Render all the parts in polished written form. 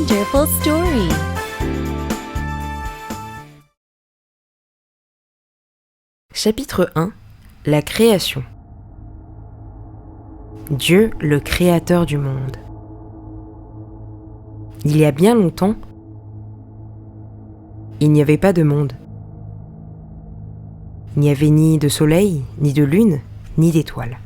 wonderful story. Chapitre 1. La création. Dieu, le créateur du monde. Il y a bien longtemps, il n'y avait pas de monde. Il n'y avait ni de soleil, ni de lune, ni d'étoiles.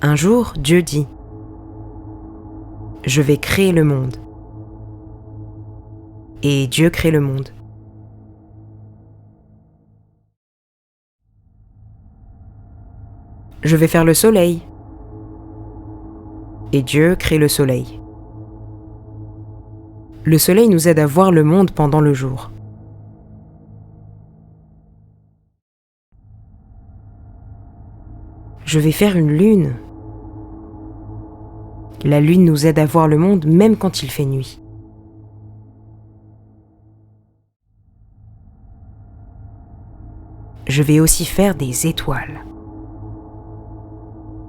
Un jour, Dieu dit : « Je vais créer le monde. » Et Dieu crée le monde. Je vais faire le soleil. Et Dieu crée le soleil. Le soleil nous aide à voir le monde pendant le jour. Je vais faire une lune. La lune nous aide à voir le monde même quand il fait nuit. Je vais aussi faire des étoiles.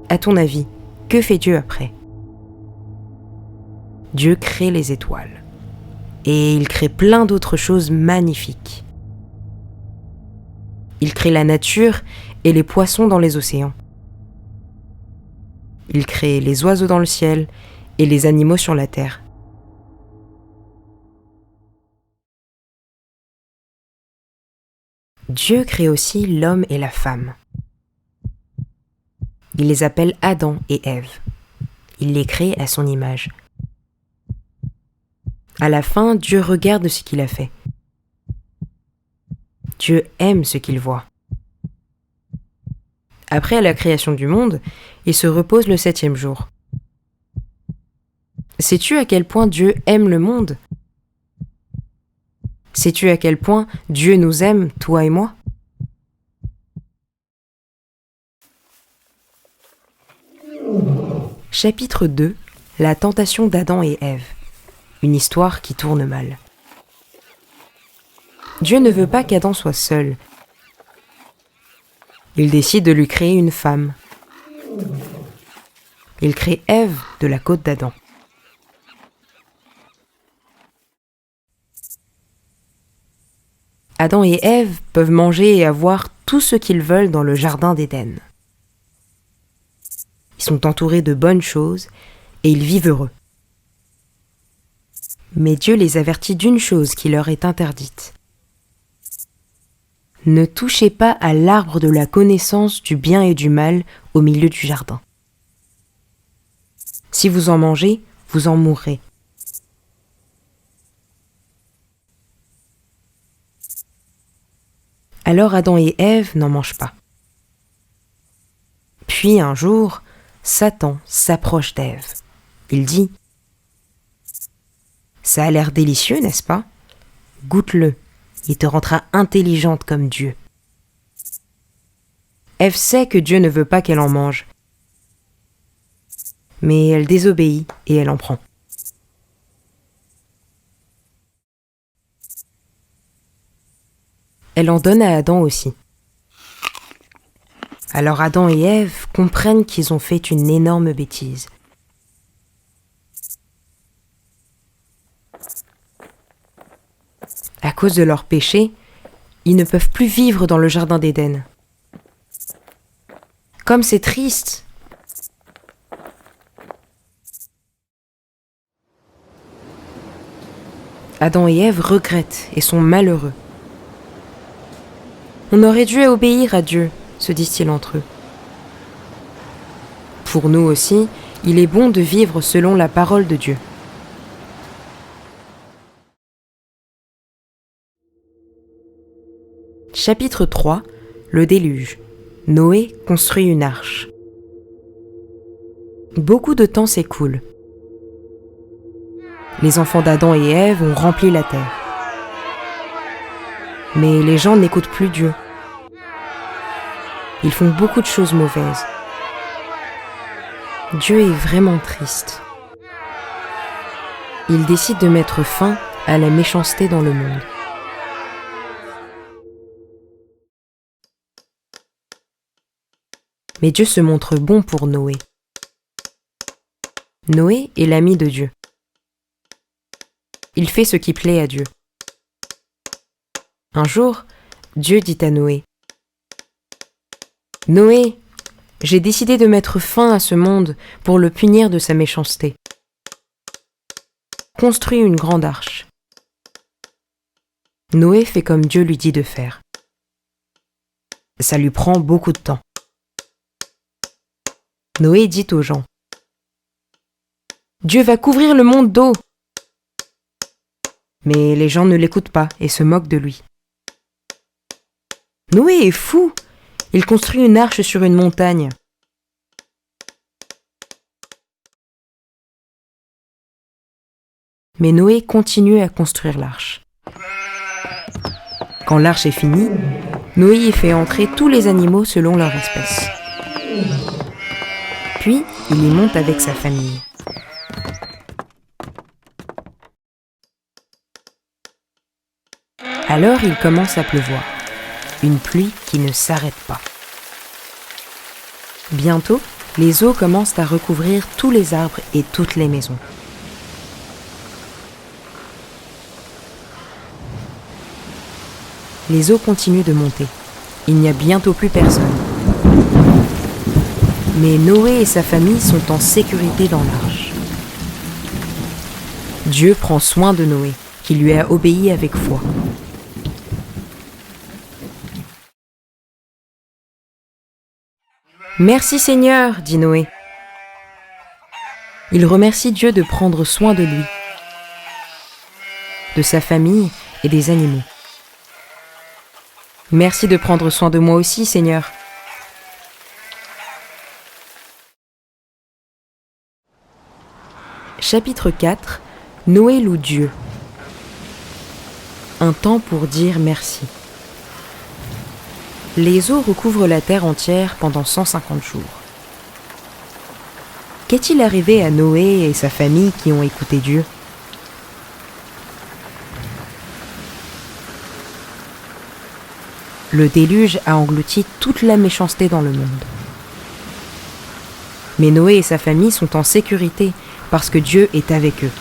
À ton avis, que fait Dieu après ? Dieu crée les étoiles. Et il crée plein d'autres choses magnifiques. Il crée la nature et les poissons dans les océans. Il crée les oiseaux dans le ciel et les animaux sur la terre. Dieu crée aussi l'homme et la femme. Il les appelle Adam et Ève. Il les crée à son image. À la fin, Dieu regarde ce qu'il a fait. Dieu aime ce qu'il voit. Après la création du monde, il se repose le 7e jour. Sais-tu à quel point Dieu aime le monde ? Sais-tu à quel point Dieu nous aime, toi et moi ? Chapitre 2. La tentation d'Adam et Ève. Une histoire qui tourne mal. Dieu ne veut pas qu'Adam soit seul. Il décide de lui créer une femme. Il crée Ève de la côte d'Adam. Adam et Ève peuvent manger et avoir tout ce qu'ils veulent dans le jardin d'Éden. Ils sont entourés de bonnes choses et ils vivent heureux. Mais Dieu les avertit d'une chose qui leur est interdite. Ne touchez pas à l'arbre de la connaissance du bien et du mal au milieu du jardin. Si vous en mangez, vous en mourrez. Alors Adam et Ève n'en mangent pas. Puis un jour, Satan s'approche d'Ève. Il dit : « Ça a l'air délicieux, n'est-ce pas ? Goûte-le, il te rendra intelligente comme Dieu. » Ève sait que Dieu ne veut pas qu'elle en mange. Mais elle désobéit et elle en prend. Elle en donne à Adam aussi. Alors Adam et Ève comprennent qu'ils ont fait une énorme bêtise. À cause de leur péché, ils ne peuvent plus vivre dans le jardin d'Éden. Comme c'est triste ! Adam et Ève regrettent et sont malheureux. On aurait dû obéir à Dieu, se disent-ils entre eux. Pour nous aussi, il est bon de vivre selon la parole de Dieu. Chapitre 3. Le déluge. Noé construit une arche. Beaucoup de temps s'écoule. Les enfants d'Adam et Ève ont rempli la terre. Mais les gens n'écoutent plus Dieu. Ils font beaucoup de choses mauvaises. Dieu est vraiment triste. Il décide de mettre fin à la méchanceté dans le monde. Mais Dieu se montre bon pour Noé. Noé est l'ami de Dieu. Il fait ce qui plaît à Dieu. Un jour, Dieu dit à Noé : « Noé, j'ai décidé de mettre fin à ce monde pour le punir de sa méchanceté. Construis une grande arche. » Noé fait comme Dieu lui dit de faire. Ça lui prend beaucoup de temps. Noé dit aux gens : « Dieu va couvrir le monde d'eau. » Mais les gens ne l'écoutent pas et se moquent de lui. Noé est fou. Il construit une arche sur une montagne. Mais Noé continue à construire l'arche. Quand l'arche est finie, Noé y fait entrer tous les animaux selon leur espèce. Puis, il y monte avec sa famille. Alors il commence à pleuvoir, une pluie qui ne s'arrête pas. Bientôt, les eaux commencent à recouvrir tous les arbres et toutes les maisons. Les eaux continuent de monter. Il n'y a bientôt plus personne. Mais Noé et sa famille sont en sécurité dans l'arche. Dieu prend soin de Noé, qui lui a obéi avec foi. « Merci Seigneur, dit Noé. » Il remercie Dieu de prendre soin de lui, de sa famille et des animaux. « Merci de prendre soin de moi aussi, Seigneur. » Chapitre 4. Noé loue Dieu. Un temps pour dire merci. Les eaux recouvrent la terre entière pendant 150 jours. Qu'est-il arrivé à Noé et sa famille qui ont écouté Dieu ? Le déluge a englouti toute la méchanceté dans le monde. Mais Noé et sa famille sont en sécurité parce que Dieu est avec eux.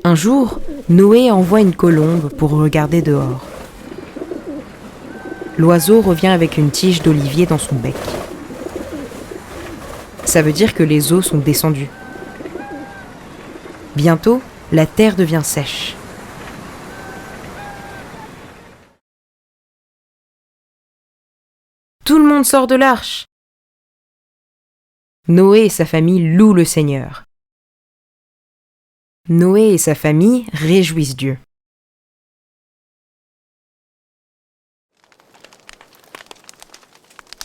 Un jour, Noé envoie une colombe pour regarder dehors. L'oiseau revient avec une tige d'olivier dans son bec. Ça veut dire que les eaux sont descendues. Bientôt, la terre devient sèche. Tout le monde sort de l'arche. Noé et sa famille louent le Seigneur. Noé et sa famille réjouissent Dieu.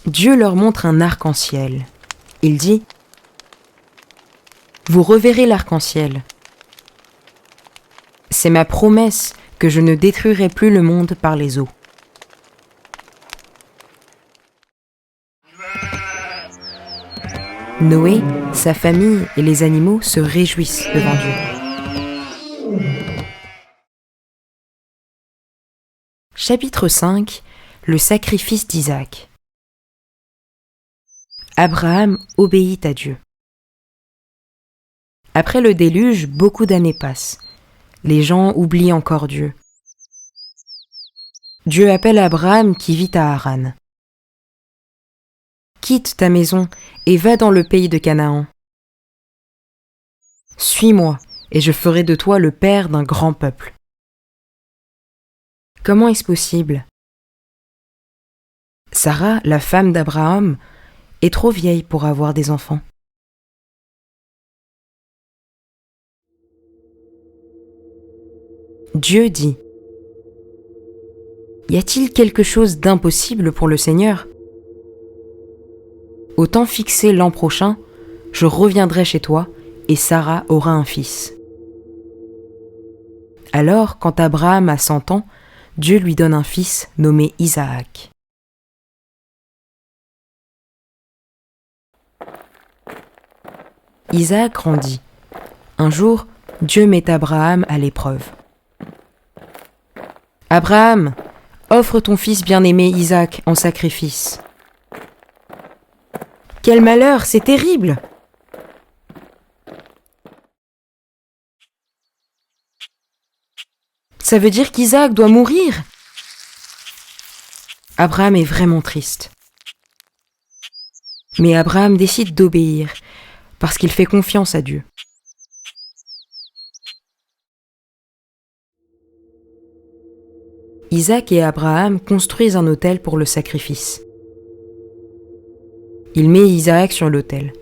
Dieu leur montre un arc-en-ciel. Il dit : « Vous reverrez l'arc-en-ciel. C'est ma promesse que je ne détruirai plus le monde par les eaux. » Noé, sa famille et les animaux se réjouissent devant Dieu. Chapitre 5. Le sacrifice d'Isaac. Abraham obéit à Dieu. Après le déluge, beaucoup d'années passent. Les gens oublient encore Dieu. Dieu appelle Abraham qui vit à Haran. « Quitte ta maison et va dans le pays de Canaan. Suis-moi, et je ferai de toi le père d'un grand peuple. » Comment est-ce possible ? Sarah, la femme d'Abraham, est trop vieille pour avoir des enfants. Dieu dit : « Y a-t-il quelque chose d'impossible pour le Seigneur ? Au temps fixé l'an prochain, je reviendrai chez toi et Sarah aura un fils. » Alors, quand Abraham a 100 ans, Dieu lui donne un fils nommé Isaac. Isaac grandit. Un jour, Dieu met Abraham à l'épreuve. « Abraham, offre ton fils bien-aimé Isaac en sacrifice. » Quel malheur, c'est terrible! Ça veut dire qu'Isaac doit mourir? Abraham est vraiment triste. Mais Abraham décide d'obéir parce qu'il fait confiance à Dieu. Isaac et Abraham construisent un autel pour le sacrifice. Il met Isaac sur l'autel.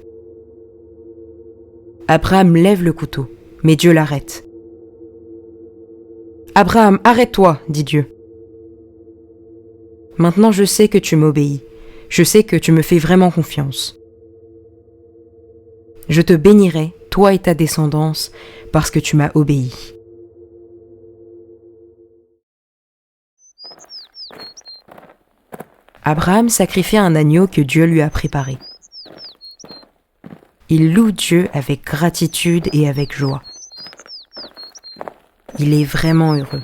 Abraham lève le couteau, mais Dieu l'arrête. « Abraham, arrête-toi, dit Dieu. Maintenant je sais que tu m'obéis. Je sais que tu me fais vraiment confiance. Je te bénirai, toi et ta descendance, parce que tu m'as obéi. » Abraham sacrifie un agneau que Dieu lui a préparé. Il loue Dieu avec gratitude et avec joie. Il est vraiment heureux.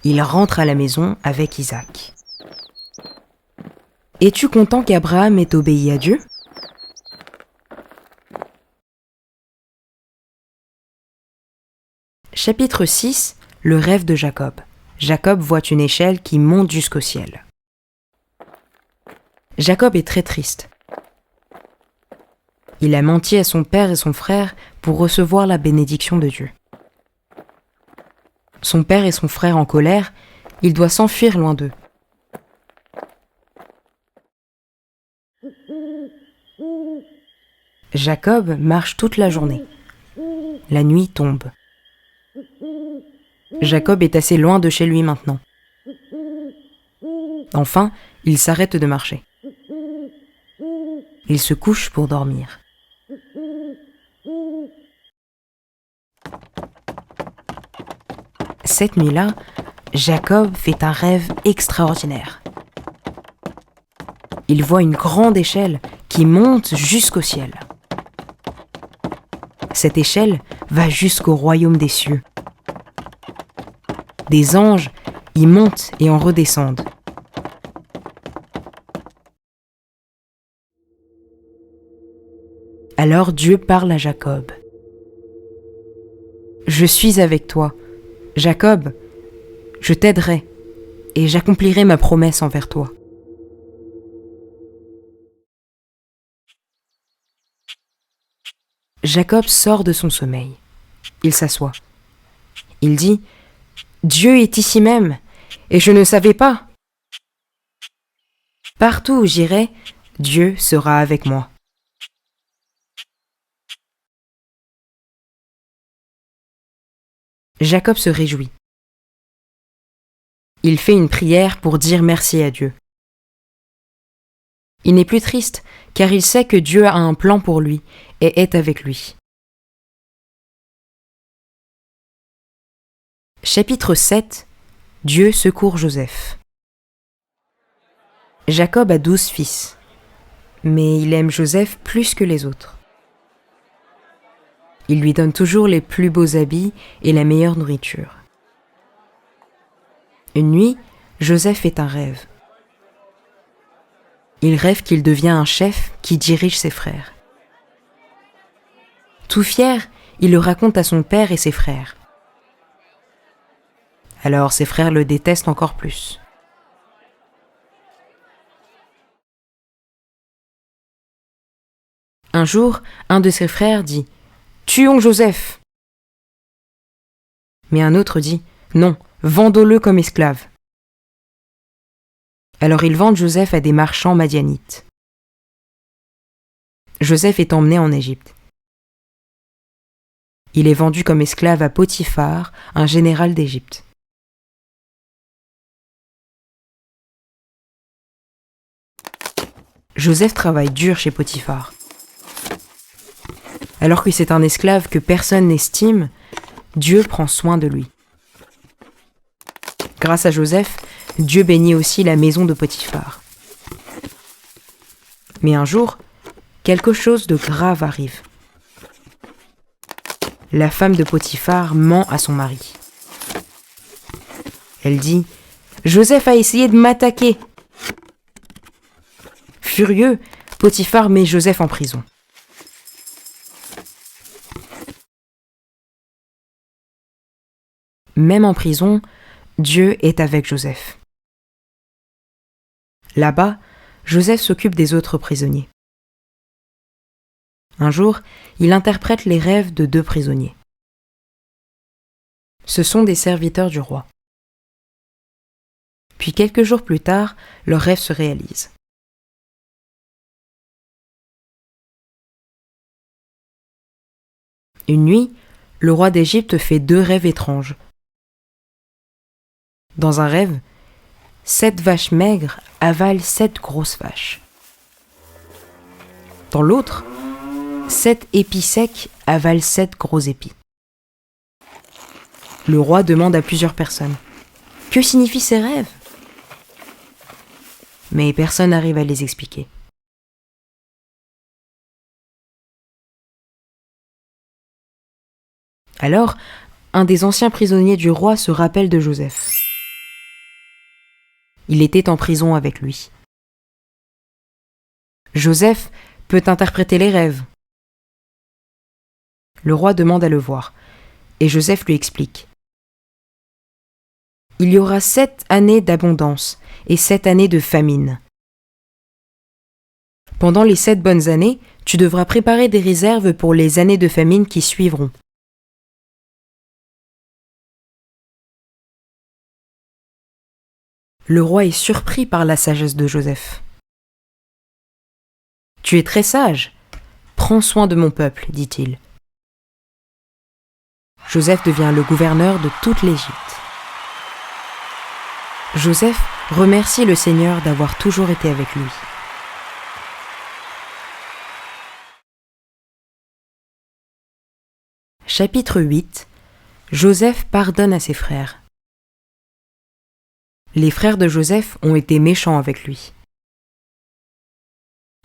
Il rentre à la maison avec Isaac. Es-tu content qu'Abraham ait obéi à Dieu? Chapitre 6, le rêve de Jacob. Jacob voit une échelle qui monte jusqu'au ciel. Jacob est très triste. Il a menti à son père et son frère pour recevoir la bénédiction de Dieu. Son père et son frère en colère, il doit s'enfuir loin d'eux. Jacob marche toute la journée. La nuit tombe. Jacob est assez loin de chez lui maintenant. Enfin, il s'arrête de marcher. Il se couche pour dormir. Cette nuit-là, Jacob fait un rêve extraordinaire. Il voit une grande échelle qui monte jusqu'au ciel. Cette échelle va jusqu'au royaume des cieux. Des anges y montent et en redescendent. Alors Dieu parle à Jacob. « Je suis avec toi, Jacob, je t'aiderai et j'accomplirai ma promesse envers toi. » Jacob sort de son sommeil. Il s'assoit. Il dit « Dieu est ici même, et je ne savais pas. Partout où j'irai, Dieu sera avec moi. » Jacob se réjouit. Il fait une prière pour dire merci à Dieu. Il n'est plus triste, car il sait que Dieu a un plan pour lui et est avec lui. Chapitre 7. Dieu secourt Joseph. Jacob a 12 fils, mais il aime Joseph plus que les autres. Il lui donne toujours les plus beaux habits et la meilleure nourriture. Une nuit, Joseph fait un rêve. Il rêve qu'il devient un chef qui dirige ses frères. Tout fier, il le raconte à son père et ses frères. Alors ses frères le détestent encore plus. Un jour, un de ses frères dit « Tuons Joseph !» Mais un autre dit « Non, vendons-le comme esclave. » Alors ils vendent Joseph à des marchands madianites. Joseph est emmené en Égypte. Il est vendu comme esclave à Potiphar, un général d'Égypte. Joseph travaille dur chez Potiphar. Alors que c'est un esclave que personne n'estime, Dieu prend soin de lui. Grâce à Joseph, Dieu bénit aussi la maison de Potiphar. Mais un jour, quelque chose de grave arrive. La femme de Potiphar ment à son mari. Elle dit « Joseph a essayé de m'attaquer !» Furieux, Potiphar met Joseph en prison. Même en prison, Dieu est avec Joseph. Là-bas, Joseph s'occupe des autres prisonniers. Un jour, il interprète les rêves de 2 prisonniers. Ce sont des serviteurs du roi. Puis quelques jours plus tard, leur rêve se réalise. Une nuit, le roi d'Égypte fait 2 rêves étranges. Dans un rêve, 7 vaches maigres avalent 7 grosses vaches. Dans l'autre, 7 épis secs avalent 7 gros épis. Le roi demande à plusieurs personnes « Que signifient ces rêves ?» Mais personne n'arrive à les expliquer. Alors, un des anciens prisonniers du roi se rappelle de Joseph. Il était en prison avec lui. Joseph peut interpréter les rêves. Le roi demande à le voir, et Joseph lui explique. Il y aura 7 années d'abondance et 7 années de famine. Pendant les 7 bonnes années, tu devras préparer des réserves pour les années de famine qui suivront. Le roi est surpris par la sagesse de Joseph. « Tu es très sage. Prends soin de mon peuple, dit-il. » Joseph devient le gouverneur de toute l'Égypte. Joseph remercie le Seigneur d'avoir toujours été avec lui. Chapitre 8. Joseph pardonne à ses frères. Les frères de Joseph ont été méchants avec lui.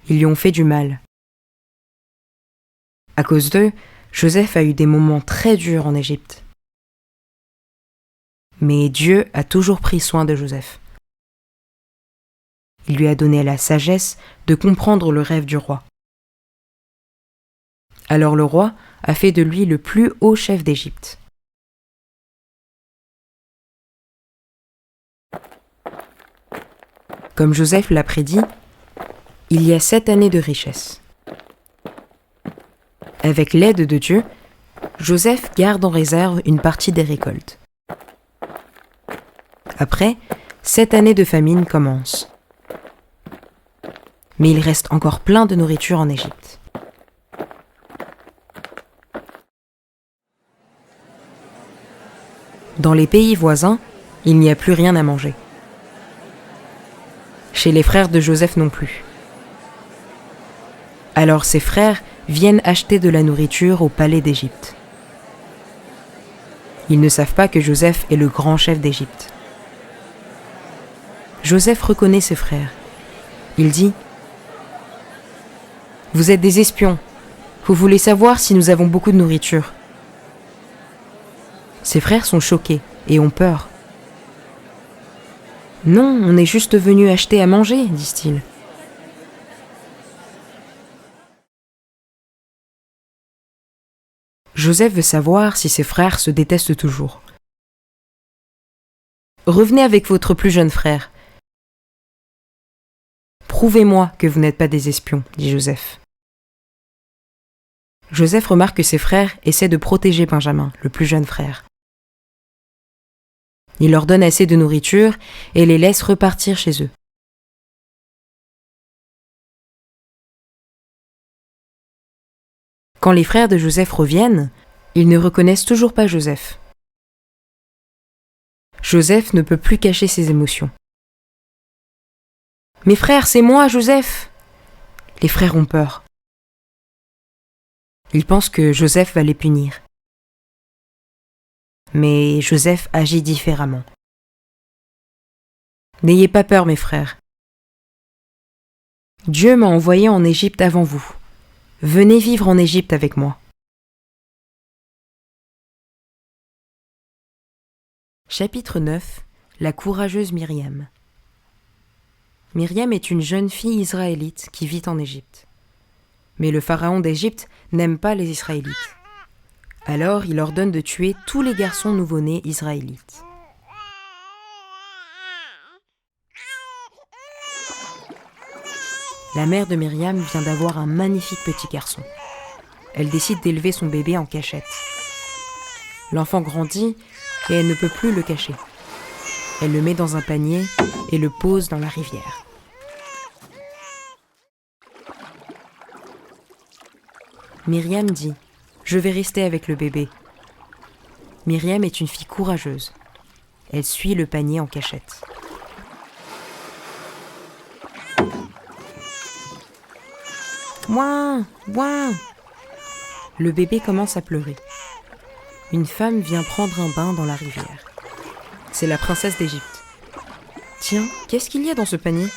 Ils lui ont fait du mal. À cause d'eux, Joseph a eu des moments très durs en Égypte. Mais Dieu a toujours pris soin de Joseph. Il lui a donné la sagesse de comprendre le rêve du roi. Alors le roi a fait de lui le plus haut chef d'Égypte. Comme Joseph l'a prédit, il y a 7 années de richesse. Avec l'aide de Dieu, Joseph garde en réserve une partie des récoltes. Après, 7 années de famine commencent. Mais il reste encore plein de nourriture en Égypte. Dans les pays voisins, il n'y a plus rien à manger. Chez les frères de Joseph non plus. Alors ses frères viennent acheter de la nourriture au palais d'Égypte. Ils ne savent pas que Joseph est le grand chef d'Égypte. Joseph reconnaît ses frères. Il dit « Vous êtes des espions. Vous voulez savoir si nous avons beaucoup de nourriture. » Ses frères sont choqués et ont peur. « Non, on est juste venus acheter à manger, disent-ils. » Joseph veut savoir si ses frères se détestent toujours. « Revenez avec votre plus jeune frère. »« Prouvez-moi que vous n'êtes pas des espions, » dit Joseph. Joseph remarque que ses frères essaient de protéger Benjamin, le plus jeune frère. Il leur donne assez de nourriture et les laisse repartir chez eux. Quand les frères de Joseph reviennent, ils ne reconnaissent toujours pas Joseph. Joseph ne peut plus cacher ses émotions. « Mes frères, c'est moi, Joseph !» Les frères ont peur. Ils pensent que Joseph va les punir. Mais Joseph agit différemment. « N'ayez pas peur, mes frères. Dieu m'a envoyé en Égypte avant vous. Venez vivre en Égypte avec moi. » Chapitre 9. la courageuse Myriam. Myriam est une jeune fille israélite qui vit en Égypte. Mais le pharaon d'Égypte n'aime pas les Israélites. Alors il ordonne de tuer tous les garçons nouveau-nés israélites. La mère de Myriam vient d'avoir un magnifique petit garçon. Elle décide d'élever son bébé en cachette. L'enfant grandit et elle ne peut plus le cacher. Elle le met dans un panier et le pose dans la rivière. Myriam dit « Je vais rester avec le bébé ». Myriam est une fille courageuse. Elle suit le panier en cachette. Ouin, ouin. Le bébé commence à pleurer. Une femme vient prendre un bain dans la rivière. C'est la princesse d'Égypte. Tiens, qu'est-ce qu'il y a dans ce panier ?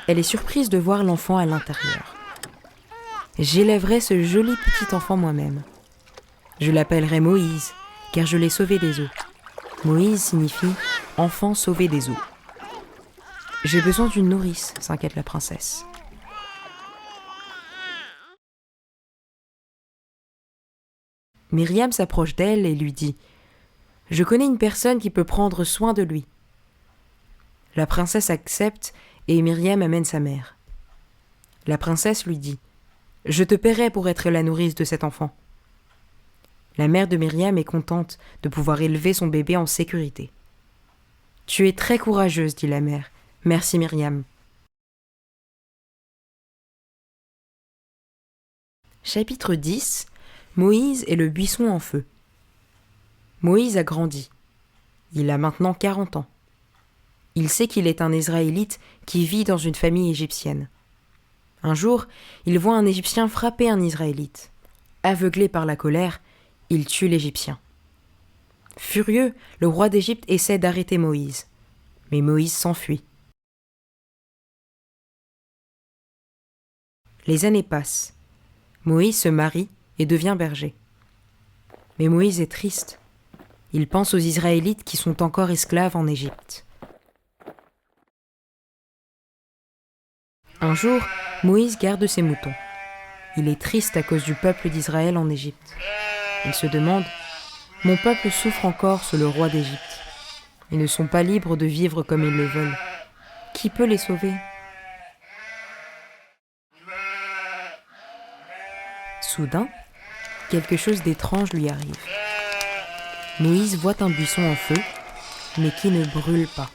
Elle est surprise de voir l'enfant à l'intérieur. J'élèverai ce joli petit enfant moi-même. Je l'appellerai Moïse, car je l'ai sauvé des eaux. Moïse signifie « enfant sauvé des eaux ». J'ai besoin d'une nourrice, s'inquiète la princesse. Myriam s'approche d'elle et lui dit « Je connais une personne qui peut prendre soin de lui. » La princesse accepte et Myriam amène sa mère. La princesse lui dit « Je te paierai pour être la nourrice de cet enfant. » La mère de Myriam est contente de pouvoir élever son bébé en sécurité. « Tu es très courageuse, dit la mère. Merci Myriam. » Chapitre 10. Moïse et le buisson en feu. Moïse a grandi. Il a maintenant 40 ans. Il sait qu'il est un Israélite qui vit dans une famille égyptienne. Un jour, il voit un Égyptien frapper un Israélite. Aveuglé par la colère, il tue l'Égyptien. Furieux, le roi d'Égypte essaie d'arrêter Moïse. Mais Moïse s'enfuit. Les années passent. Moïse se marie et devient berger. Mais Moïse est triste. Il pense aux Israélites qui sont encore esclaves en Égypte. Un jour, Moïse garde ses moutons. Il est triste à cause du peuple d'Israël en Égypte. Il se demande « Mon peuple souffre encore sous le roi d'Égypte. Ils ne sont pas libres de vivre comme ils le veulent. Qui peut les sauver ?» Soudain, quelque chose d'étrange lui arrive. Moïse voit un buisson en feu, mais qui ne brûle pas.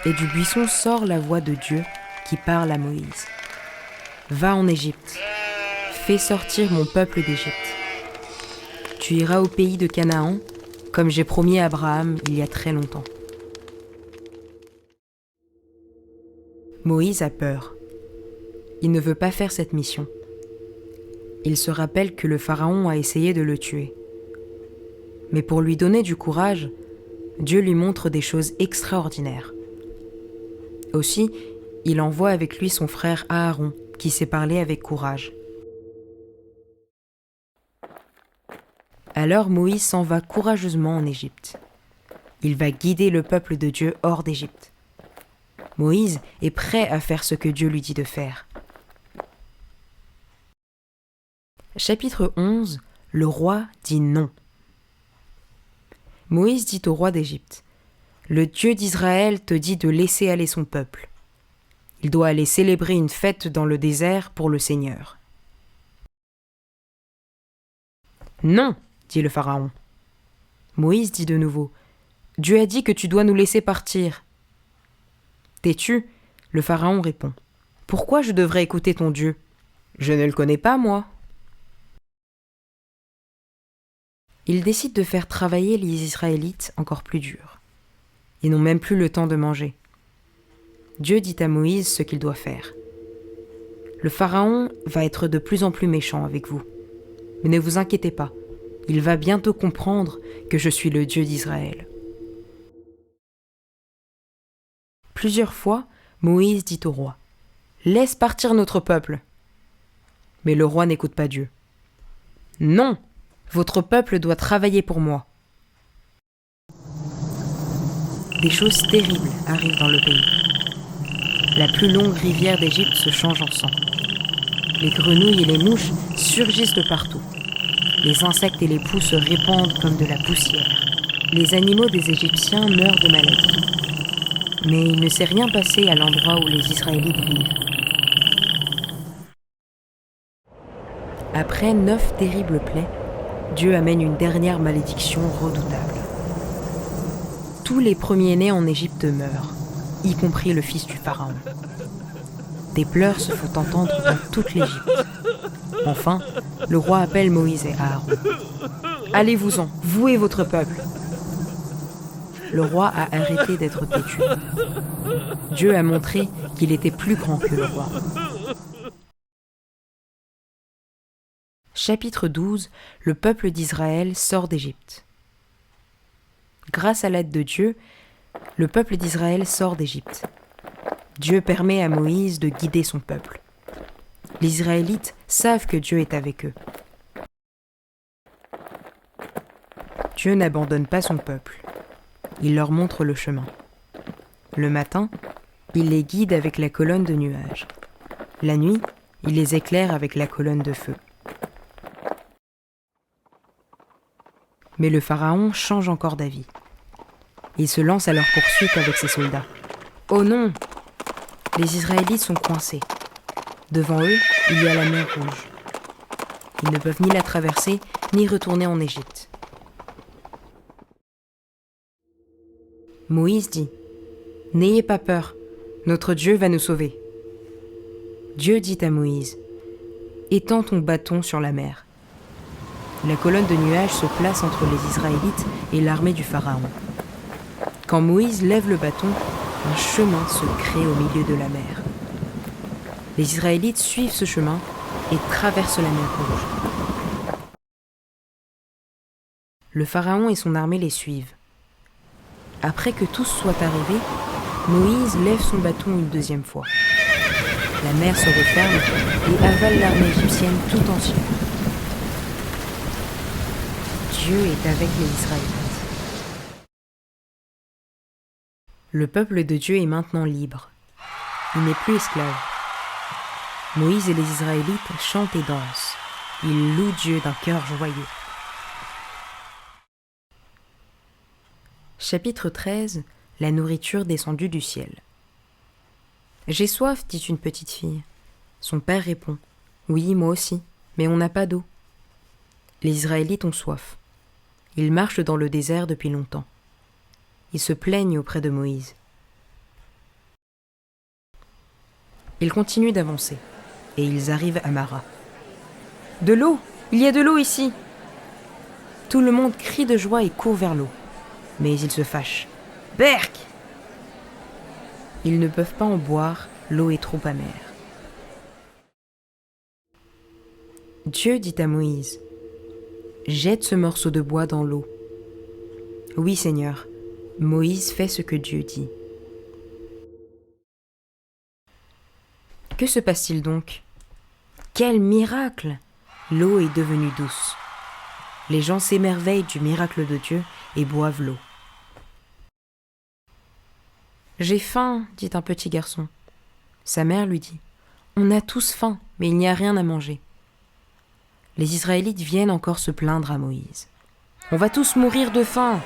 Et du buisson sort la voix de Dieu qui parle à Moïse. « Va en Égypte, fais sortir mon peuple d'Égypte. Tu iras au pays de Canaan, comme j'ai promis à Abraham il y a très longtemps. » Moïse a peur. Il ne veut pas faire cette mission. Il se rappelle que le pharaon a essayé de le tuer. Mais pour lui donner du courage, Dieu lui montre des choses extraordinaires. Aussi, il envoie avec lui son frère Aaron, qui sait parler avec courage. Alors Moïse s'en va courageusement en Égypte. Il va guider le peuple de Dieu hors d'Égypte. Moïse est prêt à faire ce que Dieu lui dit de faire. Chapitre 11. Le roi dit non. Moïse dit au roi d'Égypte : « Le Dieu d'Israël te dit de laisser aller son peuple. Il doit aller célébrer une fête dans le désert pour le Seigneur. » « Non, dit le pharaon. » Moïse dit de nouveau : « Dieu a dit que tu dois nous laisser partir. » Têtu, le pharaon répond : « Pourquoi je devrais écouter ton Dieu ? Je ne le connais pas, moi. » Il décide de faire travailler les Israélites encore plus dur. Ils n'ont même plus le temps de manger. Dieu dit à Moïse ce qu'il doit faire. « Le pharaon va être de plus en plus méchant avec vous. Mais ne vous inquiétez pas, il va bientôt comprendre que je suis le Dieu d'Israël. » Plusieurs fois, Moïse dit au roi : « Laisse partir notre peuple. » Mais le roi n'écoute pas Dieu. « Non, votre peuple doit travailler pour moi. Des choses terribles arrivent dans le pays. La plus longue rivière d'Égypte se change en sang. Les grenouilles et les mouches surgissent de partout. Les insectes et les poux se répandent comme de la poussière. Les animaux des Égyptiens meurent de maladie. Mais il ne s'est rien passé à l'endroit où les Israélites vivent. Après 9 terribles plaies, Dieu amène une dernière malédiction redoutable. Tous les premiers-nés en Égypte meurent, y compris le fils du pharaon. Des pleurs se font entendre dans toute l'Égypte. Enfin, le roi appelle Moïse et Aaron. « Allez-vous-en, vouez votre peuple !» Le roi a arrêté d'être têtu. Dieu a montré qu'il était plus grand que le roi. Chapitre 12. Le peuple d'Israël sort d'Égypte. Grâce à l'aide de Dieu, le peuple d'Israël sort d'Égypte. Dieu permet à Moïse de guider son peuple. Les Israélites savent que Dieu est avec eux. Dieu n'abandonne pas son peuple. Il leur montre le chemin. Le matin, il les guide avec la colonne de nuages. La nuit, il les éclaire avec la colonne de feu. Mais le pharaon change encore d'avis. Il se lance à leur poursuite avec ses soldats. Oh non! Les Israélites sont coincés. Devant eux, il y a la mer Rouge. Ils ne peuvent ni la traverser, ni retourner en Égypte. Moïse dit : « N'ayez pas peur, notre Dieu va nous sauver. » Dieu dit à Moïse : « Étends ton bâton sur la mer. » La colonne de nuages se place entre les Israélites et l'armée du Pharaon. Quand Moïse lève le bâton, un chemin se crée au milieu de la mer. Les Israélites suivent ce chemin et traversent la mer Rouge. Le Pharaon et son armée les suivent. Après que tous soient arrivés, Moïse lève son bâton une deuxième fois. La mer se referme et avale l'armée égyptienne tout entière. Dieu est avec les Israélites. Le peuple de Dieu est maintenant libre. Il n'est plus esclave. Moïse et les Israélites chantent et dansent. Ils louent Dieu d'un cœur joyeux. Chapitre 13. La nourriture descendue du ciel. « J'ai soif, dit une petite fille. Son père répond : Oui, moi aussi, mais on n'a pas d'eau. Les Israélites ont soif. Ils marchent dans le désert depuis longtemps. Ils se plaignent auprès de Moïse. Ils continuent d'avancer, et ils arrivent à Mara. « De l'eau ! Il y a de l'eau ici !» Tout le monde crie de joie et court vers l'eau. Mais ils se fâchent. « Berk !» Ils ne peuvent pas en boire, l'eau est trop amère. Dieu dit à Moïse : « Jette ce morceau de bois dans l'eau. » « Oui, Seigneur. » Moïse fait ce que Dieu dit. Que se passe-t-il donc ? Quel miracle ! L'eau est devenue douce. Les gens s'émerveillent du miracle de Dieu et boivent l'eau. « J'ai faim, dit un petit garçon. Sa mère lui dit : « On a tous faim, mais il n'y a rien à manger. » Les Israélites viennent encore se plaindre à Moïse. « On va tous mourir de faim !»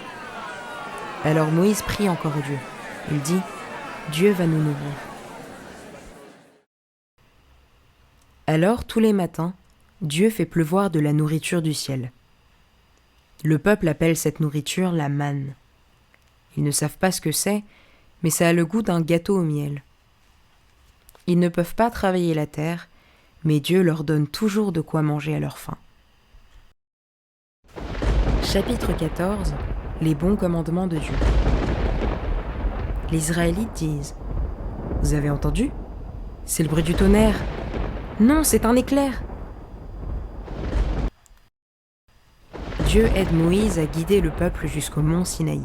Alors Moïse prie encore Dieu. Il dit : « Dieu va nous nourrir. » Alors, tous les matins, Dieu fait pleuvoir de la nourriture du ciel. Le peuple appelle cette nourriture la manne. Ils ne savent pas ce que c'est, mais ça a le goût d'un gâteau au miel. Ils ne peuvent pas travailler la terre, mais Dieu leur donne toujours de quoi manger à leur faim. Chapitre 14. Les bons commandements de Dieu. Les Israélites disent : « Vous avez entendu ? C'est le bruit du tonnerre. Non, c'est un éclair. » Dieu aide Moïse à guider le peuple jusqu'au mont Sinaï.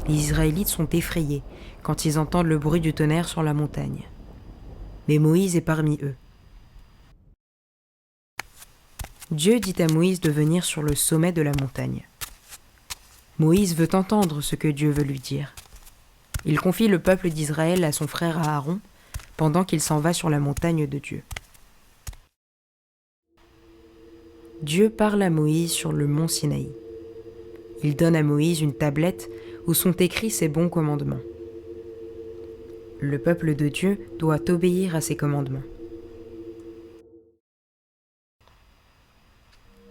Les Israélites sont effrayés quand ils entendent le bruit du tonnerre sur la montagne. Mais Moïse est parmi eux. Dieu dit à Moïse de venir sur le sommet de la montagne. Moïse veut entendre ce que Dieu veut lui dire. Il confie le peuple d'Israël à son frère Aaron pendant qu'il s'en va sur la montagne de Dieu. Dieu parle à Moïse sur le mont Sinaï. Il donne à Moïse une tablette où sont écrits ses bons commandements. Le peuple de Dieu doit obéir à ses commandements.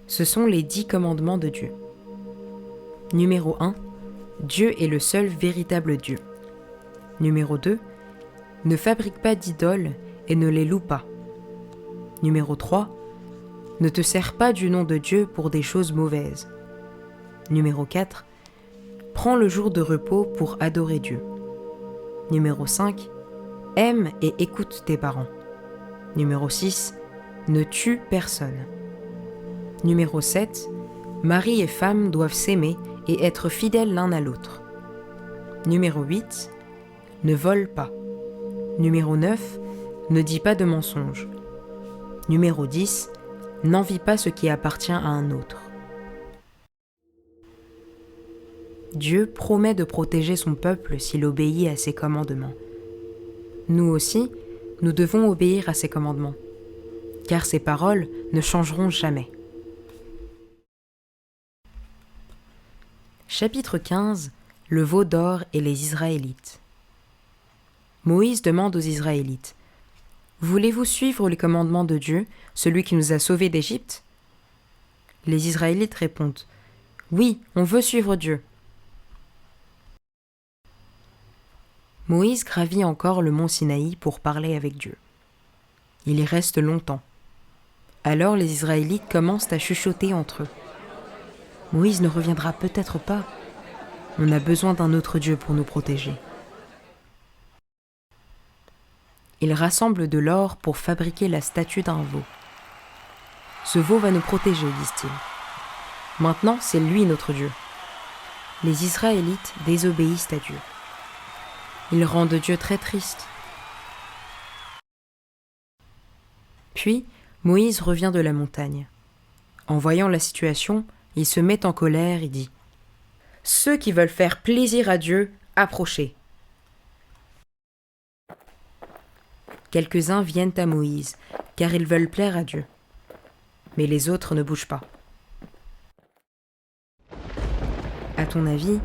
Ce sont les 10 commandements de Dieu. Numéro 1. Dieu est le seul véritable Dieu. Numéro 2. Ne fabrique pas d'idoles et ne les loue pas. Numéro 3. Ne te sers pas du nom de Dieu pour des choses mauvaises. Numéro 4. Prends le jour de repos pour adorer Dieu. Numéro 5. Aime et écoute tes parents. Numéro 6. Ne tue personne. Numéro 7. Mari et femme doivent s'aimer et être fidèles l'un à l'autre. Numéro 8. Ne vole pas. Numéro 9. Ne dis pas de mensonges. Numéro 10. N'envie pas ce qui appartient à un autre. Dieu promet de protéger son peuple s'il obéit à ses commandements. Nous aussi, nous devons obéir à ses commandements, car ses paroles ne changeront jamais. Chapitre 15. Le veau d'or et les Israélites. Moïse demande aux Israélites : « Voulez-vous suivre les commandements de Dieu, celui qui nous a sauvés d'Égypte ?» Les Israélites répondent : « Oui, on veut suivre Dieu. » Moïse gravit encore le mont Sinaï pour parler avec Dieu. Il y reste longtemps. Alors les Israélites commencent à chuchoter entre eux. Moïse ne reviendra peut-être pas. On a besoin d'un autre Dieu pour nous protéger. Ils rassemblent de l'or pour fabriquer la statue d'un veau. Ce veau va nous protéger, disent-ils. Maintenant, c'est lui notre Dieu. Les Israélites désobéissent à Dieu. Ils rendent Dieu très triste. Puis, Moïse revient de la montagne. En voyant la situation, il se met en colère et dit : « Ceux qui veulent faire plaisir à Dieu, approchez. » Quelques-uns viennent à Moïse, car ils veulent plaire à Dieu. Mais les autres ne bougent pas. À ton avis,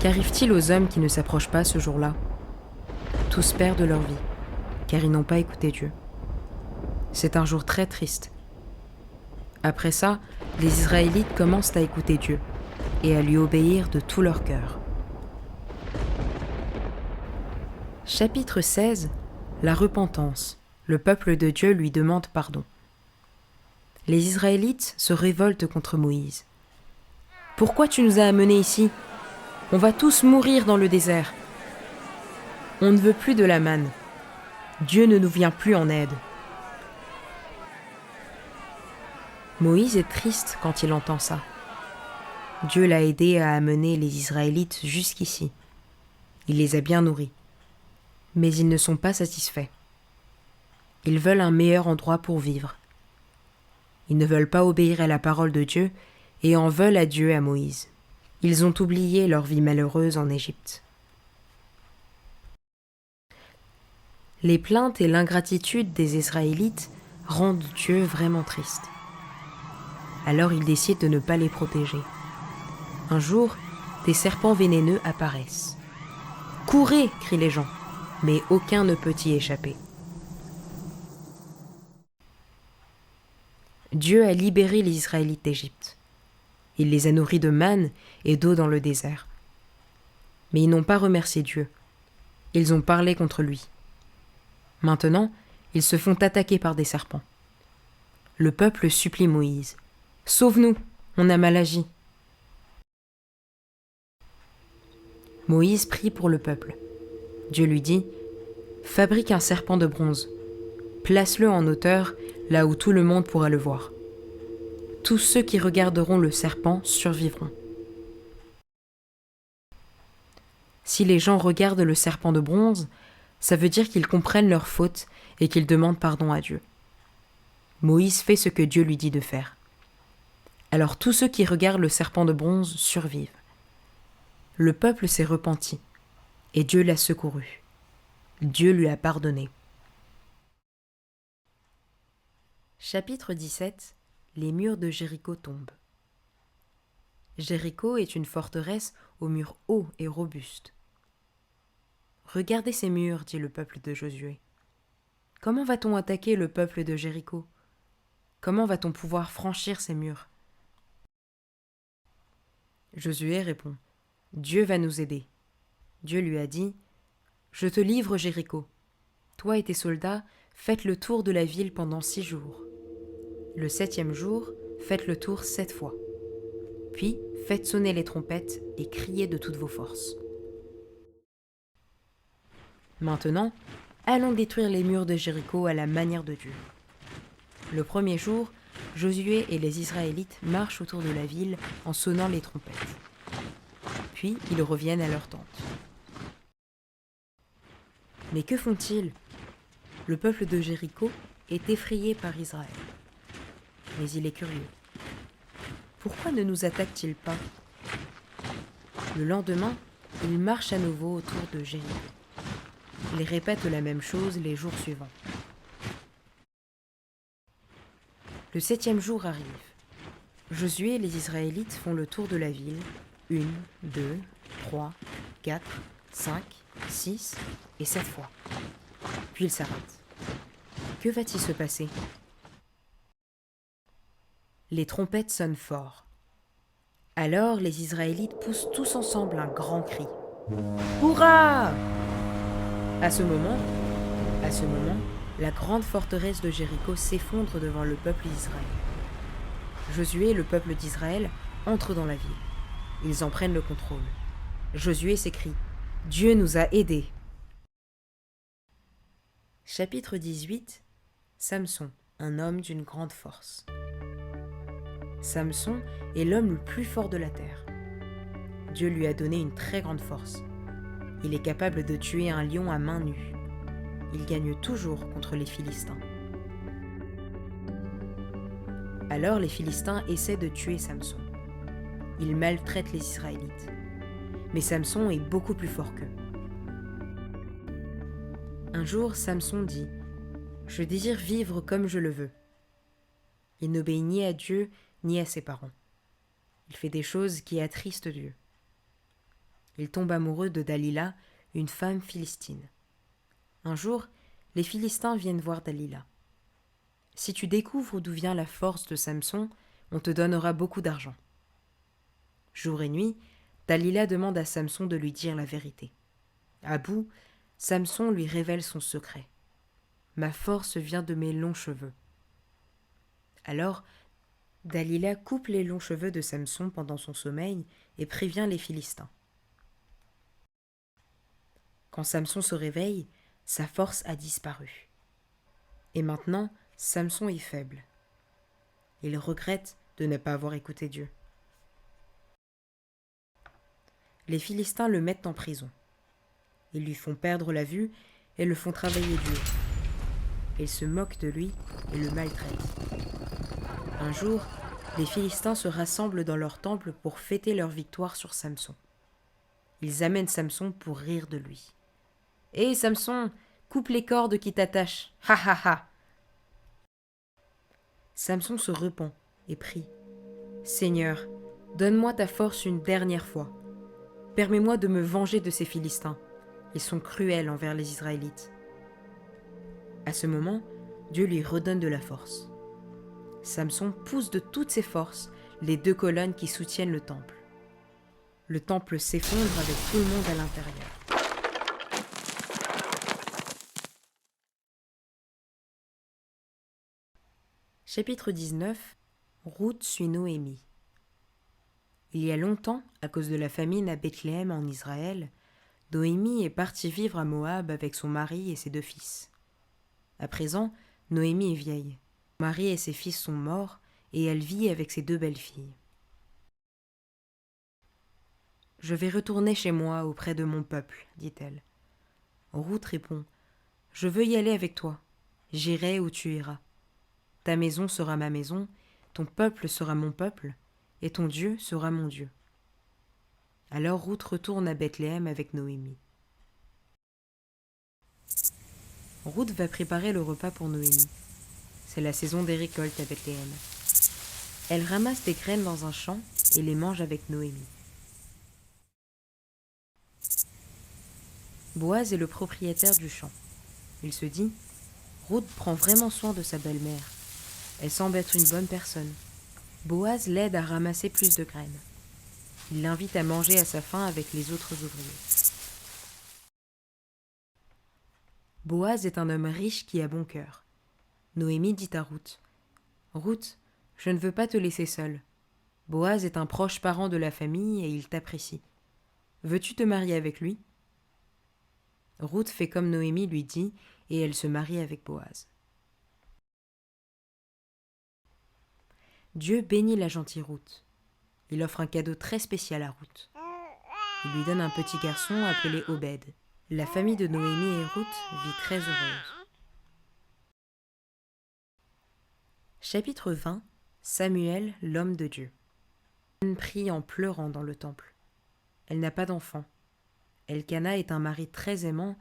qu'arrive-t-il aux hommes qui ne s'approchent pas ce jour-là ? Tous perdent leur vie, car ils n'ont pas écouté Dieu. C'est un jour très triste. Après ça, les Israélites commencent à écouter Dieu et à lui obéir de tout leur cœur. Chapitre 16. La repentance. Le peuple de Dieu lui demande pardon. Les Israélites se révoltent contre Moïse. « Pourquoi tu nous as amenés ici ? On va tous mourir dans le désert. On ne veut plus de la manne. Dieu ne nous vient plus en aide. » Moïse est triste quand il entend ça. Dieu l'a aidé à amener les Israélites jusqu'ici. Il les a bien nourris. Mais ils ne sont pas satisfaits. Ils veulent un meilleur endroit pour vivre. Ils ne veulent pas obéir à la parole de Dieu et en veulent à Dieu et à Moïse. Ils ont oublié leur vie malheureuse en Égypte. Les plaintes et l'ingratitude des Israélites rendent Dieu vraiment triste. Alors il décide de ne pas les protéger. Un jour, des serpents vénéneux apparaissent. « Courez !» crient les gens, mais aucun ne peut y échapper. Dieu a libéré les Israélites d'Égypte. Il les a nourris de manne et d'eau dans le désert. Mais ils n'ont pas remercié Dieu. Ils ont parlé contre lui. Maintenant, ils se font attaquer par des serpents. Le peuple supplie Moïse : « Sauve-nous, on a mal agi. » Moïse prie pour le peuple. Dieu lui dit : « Fabrique un serpent de bronze. Place-le en hauteur, là où tout le monde pourra le voir. Tous ceux qui regarderont le serpent survivront. » Si les gens regardent le serpent de bronze, ça veut dire qu'ils comprennent leur faute et qu'ils demandent pardon à Dieu. Moïse fait ce que Dieu lui dit de faire. Alors tous ceux qui regardent le serpent de bronze survivent. Le peuple s'est repenti, et Dieu l'a secouru. Dieu lui a pardonné. Chapitre 17. Les murs de Jéricho tombent. Jéricho est une forteresse aux murs hauts et robustes. Regardez ces murs, dit le peuple de Josué. Comment va-t-on attaquer le peuple de Jéricho? Comment va-t-on pouvoir franchir ces murs? Josué répond, Dieu va nous aider. Dieu lui a dit, Je te livre Jéricho. Toi et tes soldats, faites le tour de la ville pendant 6 jours. Le 7e jour, faites le tour 7 fois. Puis, faites sonner les trompettes et criez de toutes vos forces. Maintenant, allons détruire les murs de Jéricho à la manière de Dieu. Le premier jour, Josué et les Israélites marchent autour de la ville en sonnant les trompettes. Puis, ils reviennent à leur tente. Mais que font-ils? Le peuple de Jéricho est effrayé par Israël. Mais il est curieux. Pourquoi ne nous attaque-t-il pas? Le lendemain, il marche à nouveau autour de Jéricho. Il répète la même chose les jours suivants. Le 7e jour arrive. Josué et les Israélites font le tour de la ville, 1, 2, 3, 4, 5, 6 et 7 fois. Puis ils s'arrêtent. Que va-t-il se passer? Les trompettes sonnent fort. Alors les Israélites poussent tous ensemble un grand cri. Hurrah! À ce moment, la grande forteresse de Jéricho s'effondre devant le peuple d'Israël. Josué et le peuple d'Israël entrent dans la ville. Ils en prennent le contrôle. Josué s'écrie « Dieu nous a aidés !» Chapitre 18. Samson, un homme d'une grande force. Samson est l'homme le plus fort de la terre. Dieu lui a donné une très grande force. Il est capable de tuer un lion à main nue. Il gagne toujours contre les Philistins. Alors les Philistins essaient de tuer Samson. Ils maltraitent les Israélites. Mais Samson est beaucoup plus fort qu'eux. Un jour, Samson dit « Je désire vivre comme je le veux ». Il n'obéit ni à Dieu ni à ses parents. Il fait des choses qui attristent Dieu. Il tombe amoureux de Dalila, une femme philistine. Un jour, les Philistins viennent voir Dalila. « Si tu découvres d'où vient la force de Samson, on te donnera beaucoup d'argent. » Jour et nuit, Dalila demande à Samson de lui dire la vérité. À bout, Samson lui révèle son secret. « Ma force vient de mes longs cheveux. » Alors, Dalila coupe les longs cheveux de Samson pendant son sommeil et prévient les Philistins. Quand Samson se réveille, sa force a disparu. Et maintenant, Samson est faible. Il regrette de ne pas avoir écouté Dieu. Les Philistins le mettent en prison. Ils lui font perdre la vue et le font travailler dur. Ils se moquent de lui et le maltraitent. Un jour, les Philistins se rassemblent dans leur temple pour fêter leur victoire sur Samson. Ils amènent Samson pour rire de lui. « Hé Samson, coupe les cordes qui t'attachent, ha ha ha !» Samson se repent et prie. « Seigneur, donne-moi ta force une dernière fois. Permets-moi de me venger de ces Philistins. Ils sont cruels envers les Israélites. » À ce moment, Dieu lui redonne de la force. Samson pousse de toutes ses forces les 2 colonnes qui soutiennent le temple. Le temple s'effondre avec tout le monde à l'intérieur. Chapitre 19. Ruth suit Noémie. Il y a longtemps, à cause de la famine à Bethléem en Israël, Noémie est partie vivre à Moab avec son mari et ses 2 fils. À présent, Noémie est vieille. Son mari et ses fils sont morts et elle vit avec ses 2 belles-filles. « Je vais retourner chez moi auprès de mon peuple, dit-elle. Ruth répond « Je veux y aller avec toi. J'irai où tu iras. Ta maison sera ma maison, ton peuple sera mon peuple, et ton Dieu sera mon Dieu. » Alors Ruth retourne à Bethléem avec Noémie. Ruth va préparer le repas pour Noémie. C'est la saison des récoltes à Bethléem. Elle ramasse des graines dans un champ et les mange avec Noémie. Boaz est le propriétaire du champ. Il se dit « Ruth prend vraiment soin de sa belle-mère. Elle semble être une bonne personne. » Boaz l'aide à ramasser plus de graines. Il l'invite à manger à sa faim avec les autres ouvriers. Boaz est un homme riche qui a bon cœur. Noémie dit à Ruth « Ruth, je ne veux pas te laisser seule. Boaz est un proche parent de la famille et il t'apprécie. Veux-tu te marier avec lui ?» Ruth fait comme Noémie lui dit et elle se marie avec Boaz. Dieu bénit la gentille Ruth. Il offre un cadeau très spécial à Ruth. Il lui donne un petit garçon appelé Obed. La famille de Noémie et Ruth vit très heureuse. Chapitre 20. Samuel, l'homme de Dieu. Anne prie en pleurant dans le temple. Elle n'a pas d'enfant. Elkana est un mari très aimant,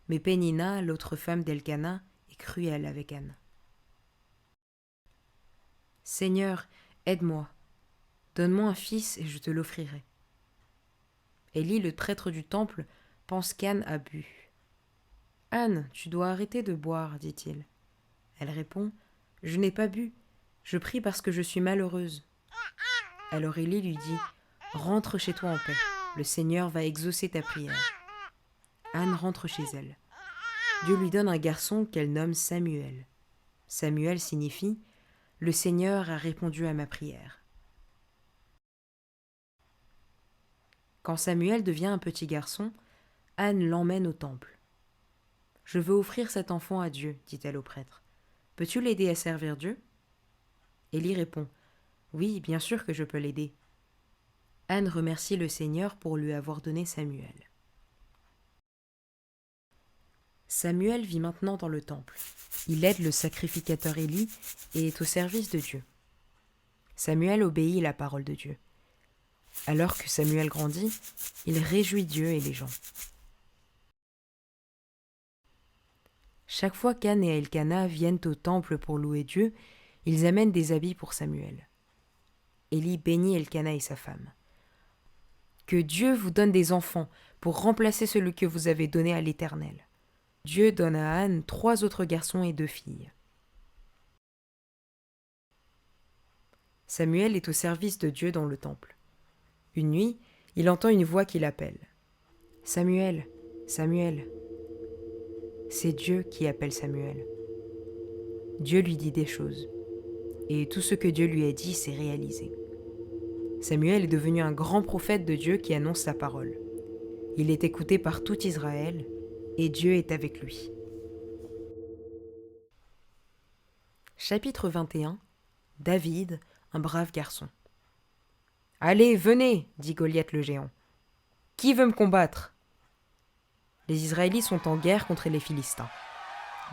mais Pénina, l'autre femme d'Elkana, est cruelle avec Anne. « Seigneur, aide-moi. Donne-moi un fils et je te l'offrirai. » Élie, le prêtre du temple, pense qu'Anne a bu. « Anne, tu dois arrêter de boire, dit-il. » Elle répond « Je n'ai pas bu. Je prie parce que je suis malheureuse. » Alors Élie lui dit « Rentre chez toi en paix. Le Seigneur va exaucer ta prière. » Anne rentre chez elle. Dieu lui donne un garçon qu'elle nomme Samuel. Samuel signifie « Le Seigneur a répondu à ma prière. » Quand Samuel devient un petit garçon, Anne l'emmène au temple. « Je veux offrir cet enfant à Dieu, dit-elle au prêtre. Peux-tu l'aider à servir Dieu ?» Élie répond « Oui, bien sûr que je peux l'aider. » Anne remercie le Seigneur pour lui avoir donné Samuel. Samuel vit maintenant dans le temple. Il aide le sacrificateur Élie et est au service de Dieu. Samuel obéit à la parole de Dieu. Alors que Samuel grandit, il réjouit Dieu et les gens. Chaque fois qu'Anne et Elkana viennent au temple pour louer Dieu, ils amènent des habits pour Samuel. Élie bénit Elkana et sa femme. « Que Dieu vous donne des enfants pour remplacer celui que vous avez donné à l'Éternel. » Dieu donne à Anne 3 autres garçons et 2 filles. Samuel est au service de Dieu dans le temple. Une nuit, il entend une voix qui l'appelle. « Samuel, Samuel !» C'est Dieu qui appelle Samuel. Dieu lui dit des choses, et tout ce que Dieu lui a dit s'est réalisé. Samuel est devenu un grand prophète de Dieu qui annonce sa parole. Il est écouté par tout Israël, et Dieu est avec lui. Chapitre 21. David, un brave garçon. « Allez, venez, dit Goliath le géant. Qui veut me combattre ?» Les Israélites sont en guerre contre les Philistins.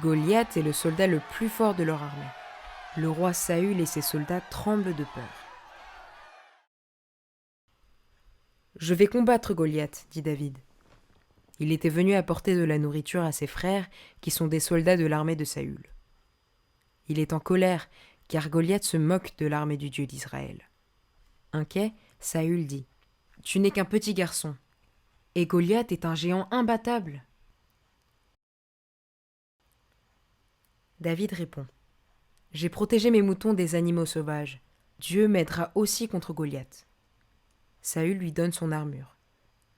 Goliath est le soldat le plus fort de leur armée. Le roi Saül et ses soldats tremblent de peur. « Je vais combattre Goliath, dit David. Il était venu apporter de la nourriture à ses frères, qui sont des soldats de l'armée de Saül. Il est en colère, car Goliath se moque de l'armée du Dieu d'Israël. Inquiet, Saül dit « Tu n'es qu'un petit garçon, et Goliath est un géant imbattable. » David répond « J'ai protégé mes moutons des animaux sauvages. Dieu m'aidera aussi contre Goliath. » Saül lui donne son armure.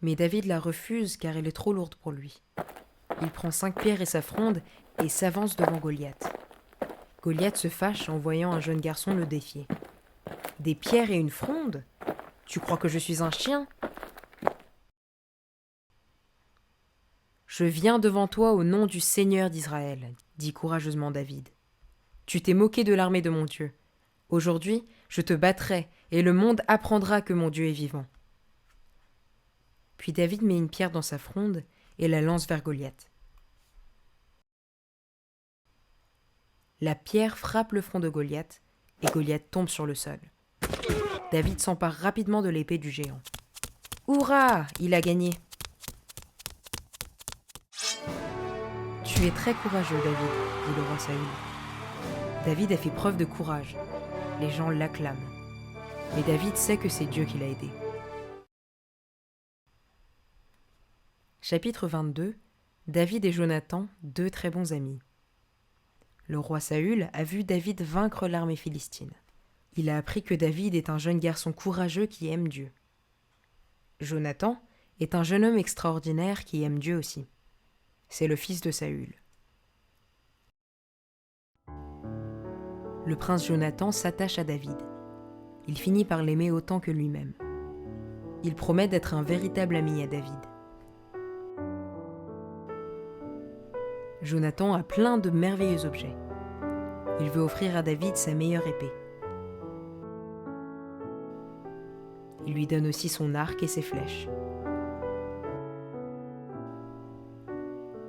Mais David la refuse car elle est trop lourde pour lui. Il prend 5 pierres et sa fronde et s'avance devant Goliath. Goliath se fâche en voyant un jeune garçon le défier. « Des pierres et une fronde ? Tu crois que je suis un chien ? » « Je viens devant toi au nom du Seigneur d'Israël, dit courageusement David. Tu t'es moqué de l'armée de mon Dieu. Aujourd'hui, je te battrai et le monde apprendra que mon Dieu est vivant. » Puis David met une pierre dans sa fronde et la lance vers Goliath. La pierre frappe le front de Goliath et Goliath tombe sur le sol. David s'empare rapidement de l'épée du géant. Hurrah! Il a gagné. Tu es très courageux, David, dit le roi Saül. David a fait preuve de courage. Les gens l'acclament. Mais David sait que c'est Dieu qui l'a aidé. Chapitre 22. David et Jonathan, deux très bons amis. Le roi Saül a vu David vaincre l'armée philistine. Il a appris que David est un jeune garçon courageux qui aime Dieu. Jonathan est un jeune homme extraordinaire qui aime Dieu aussi. C'est le fils de Saül. Le prince Jonathan s'attache à David. Il finit par l'aimer autant que lui-même. Il promet d'être un véritable ami à David. Jonathan a plein de merveilleux objets. Il veut offrir à David sa meilleure épée. Il lui donne aussi son arc et ses flèches.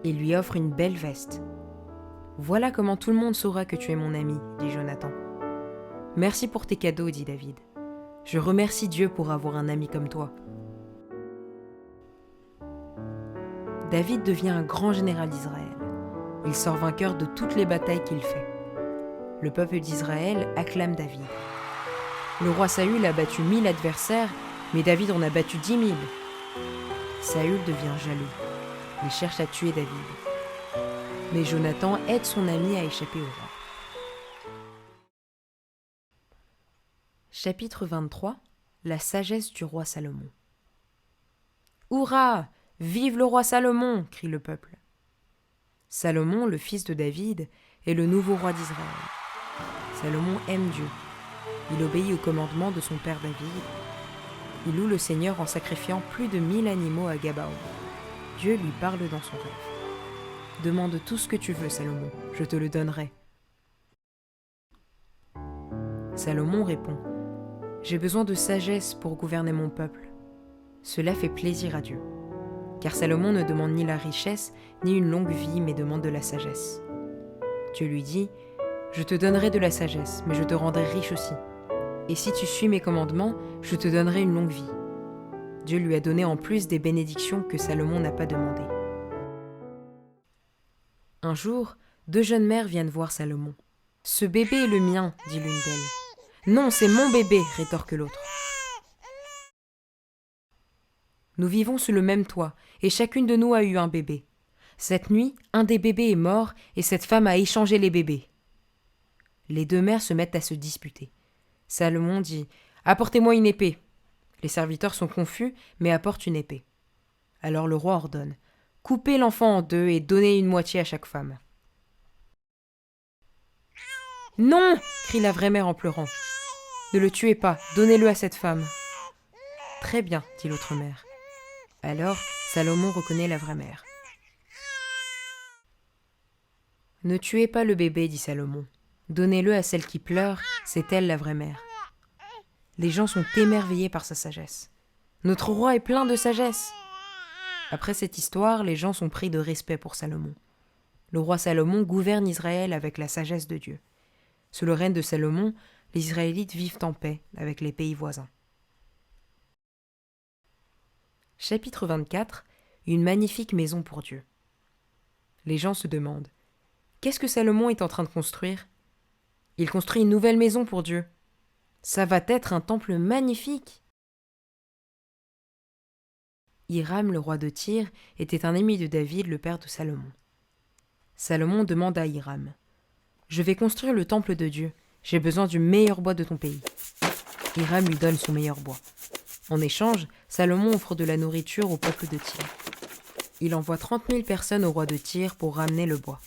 Il lui offre une belle veste. Voilà comment tout le monde saura que tu es mon ami, dit Jonathan. Merci pour tes cadeaux, dit David. Je remercie Dieu pour avoir un ami comme toi. David devient un grand général d'Israël. Il sort vainqueur de toutes les batailles qu'il fait. Le peuple d'Israël acclame David. Le roi Saül a battu 1000 adversaires, mais David en a battu 10 000. Saül devient jaloux. Il cherche à tuer David. Mais Jonathan aide son ami à échapper au roi. Chapitre 23. La sagesse du roi Salomon. Hurrah! Vive le roi Salomon! Crie le peuple. Salomon, le fils de David, est le nouveau roi d'Israël. Salomon aime Dieu. Il obéit au commandement de son père David. Il loue le Seigneur en sacrifiant plus de 1000 animaux à Gabaon. Dieu lui parle dans son rêve. Demande tout ce que tu veux, Salomon, je te le donnerai. Salomon répond, j'ai besoin de sagesse pour gouverner mon peuple. Cela fait plaisir à Dieu. Car Salomon ne demande ni la richesse, ni une longue vie, mais demande de la sagesse. Dieu lui dit, je te donnerai de la sagesse, mais je te rendrai riche aussi. Et si tu suis mes commandements, je te donnerai une longue vie. Dieu lui a donné en plus des bénédictions que Salomon n'a pas demandées. Un jour, deux jeunes mères viennent voir Salomon. « Ce bébé est le mien, dit l'une d'elles. « Non, c'est mon bébé, rétorque l'autre. Nous vivons sous le même toit, et chacune de nous a eu un bébé. Cette nuit, un des bébés est mort, et cette femme a échangé les bébés. » Les deux mères se mettent à se disputer. Salomon dit « Apportez-moi une épée. » Les serviteurs sont confus, mais apportent une épée. Alors le roi ordonne « Coupez l'enfant en deux et donnez une moitié à chaque femme. » « Non !» crie la vraie mère en pleurant. « Ne le tuez pas, donnez-le à cette femme. » « Très bien, dit l'autre mère. Alors Salomon reconnaît la vraie mère. « Ne tuez pas le bébé, dit Salomon. Donnez-le à celle qui pleure, c'est elle la vraie mère. » Les gens sont émerveillés par sa sagesse. Notre roi est plein de sagesse. Après cette histoire, les gens sont pris de respect pour Salomon. Le roi Salomon gouverne Israël avec la sagesse de Dieu. Sous le règne de Salomon, les Israélites vivent en paix avec les pays voisins. Chapitre 24. Une magnifique maison pour Dieu. Les gens se demandent « Qu'est-ce que Salomon est en train de construire ? Il construit une nouvelle maison pour Dieu. Ça va être un temple magnifique !» Hiram, le roi de Tyr, était un ami de David, le père de Salomon. Salomon demande à Hiram « Je vais construire le temple de Dieu. J'ai besoin du meilleur bois de ton pays. » Hiram lui donne son meilleur bois. En échange, Salomon offre de la nourriture au peuple de Tyr. Il envoie 30 000 personnes au roi de Tyr pour ramener le bois.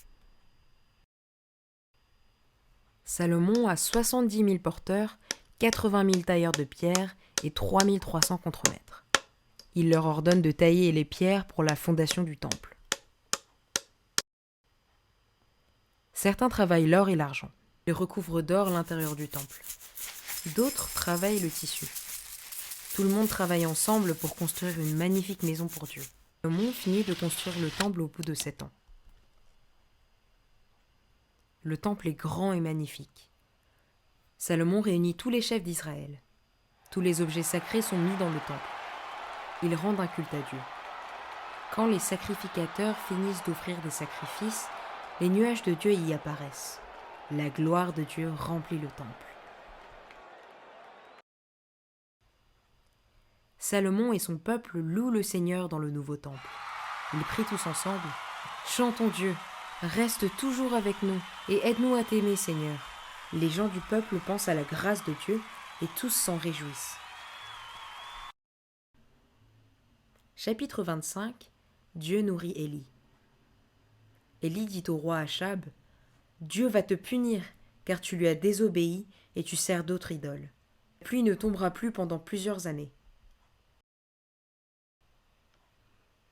Salomon a 70 000 porteurs, 80 000 tailleurs de pierre et 3 300 contremaîtres. Il leur ordonne de tailler les pierres pour la fondation du temple. Certains travaillent l'or et l'argent. Ils recouvrent d'or l'intérieur du temple. D'autres travaillent le tissu. Tout le monde travaille ensemble pour construire une magnifique maison pour Dieu. Salomon finit de construire le temple au bout de 7 ans. Le temple est grand et magnifique. Salomon réunit tous les chefs d'Israël. Tous les objets sacrés sont mis dans le temple. Ils rendent un culte à Dieu. Quand les sacrificateurs finissent d'offrir des sacrifices, les nuages de Dieu y apparaissent. La gloire de Dieu remplit le temple. Salomon et son peuple louent le Seigneur dans le nouveau temple. Ils prient tous ensemble. « Chantons Dieu, reste toujours avec nous et aide-nous à t'aimer, Seigneur. » Les gens du peuple pensent à la grâce de Dieu et tous s'en réjouissent. Chapitre 25. Dieu nourrit Élie. Élie dit au roi Achab, « Dieu va te punir, car tu lui as désobéi et tu sers d'autres idoles. La pluie ne tombera plus pendant plusieurs années. »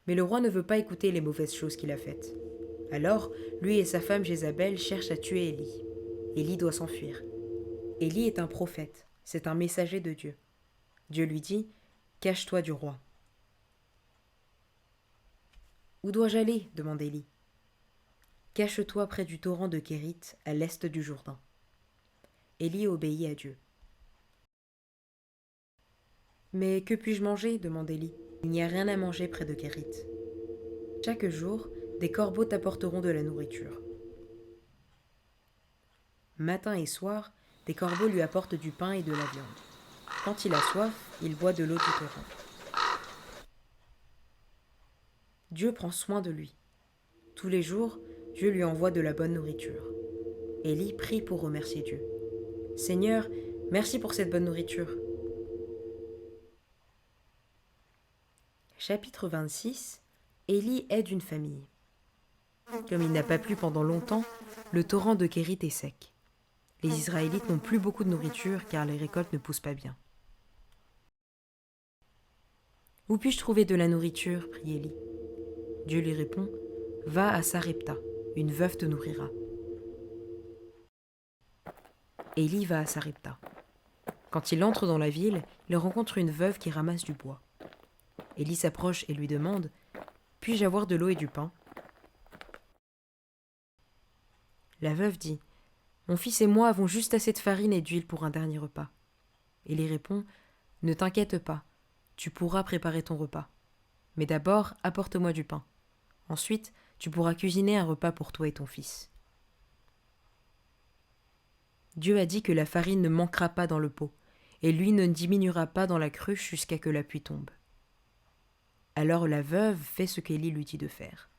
Mais le roi ne veut pas écouter les mauvaises choses qu'il a faites. Alors, lui et sa femme Jézabel cherchent à tuer Élie. Élie doit s'enfuir. Élie est un prophète, c'est un messager de Dieu. Dieu lui dit, « Cache-toi du roi. » « Où dois-je aller ?» demande Élie. « Cache-toi près du torrent de Kérit, à l'est du Jourdain. » Élie obéit à Dieu. « Mais que puis-je manger ?» demande Élie. « Il n'y a rien à manger près de Kérit. » Chaque jour, des corbeaux t'apporteront de la nourriture. Matin et soir, des corbeaux lui apportent du pain et de la viande. Quand il a soif, il boit de l'eau du torrent. Dieu prend soin de lui. Tous les jours, Dieu lui envoie de la bonne nourriture. Élie prie pour remercier Dieu. « Seigneur, merci pour cette bonne nourriture. » Chapitre 26. Élie aide une famille. Comme il n'a pas plu pendant longtemps, le torrent de Kérit est sec. Les Israélites n'ont plus beaucoup de nourriture car les récoltes ne poussent pas bien. « Où puis-je trouver de la nourriture ?» prie Élie. Dieu lui répond, « Va à Sarepta, une veuve te nourrira. » Élie va à Sarepta. Quand il entre dans la ville, il rencontre une veuve qui ramasse du bois. Élie s'approche et lui demande, « Puis-je avoir de l'eau et du pain ?» La veuve dit, « Mon fils et moi avons juste assez de farine et d'huile pour un dernier repas. » Élie répond, « Ne t'inquiète pas, tu pourras préparer ton repas. Mais d'abord, apporte-moi du pain. Ensuite, tu pourras cuisiner un repas pour toi et ton fils. » Dieu a dit que la farine ne manquera pas dans le pot, et l'huile ne diminuera pas dans la cruche jusqu'à que la pluie tombe. Alors la veuve fait ce qu'Élie lui dit de faire.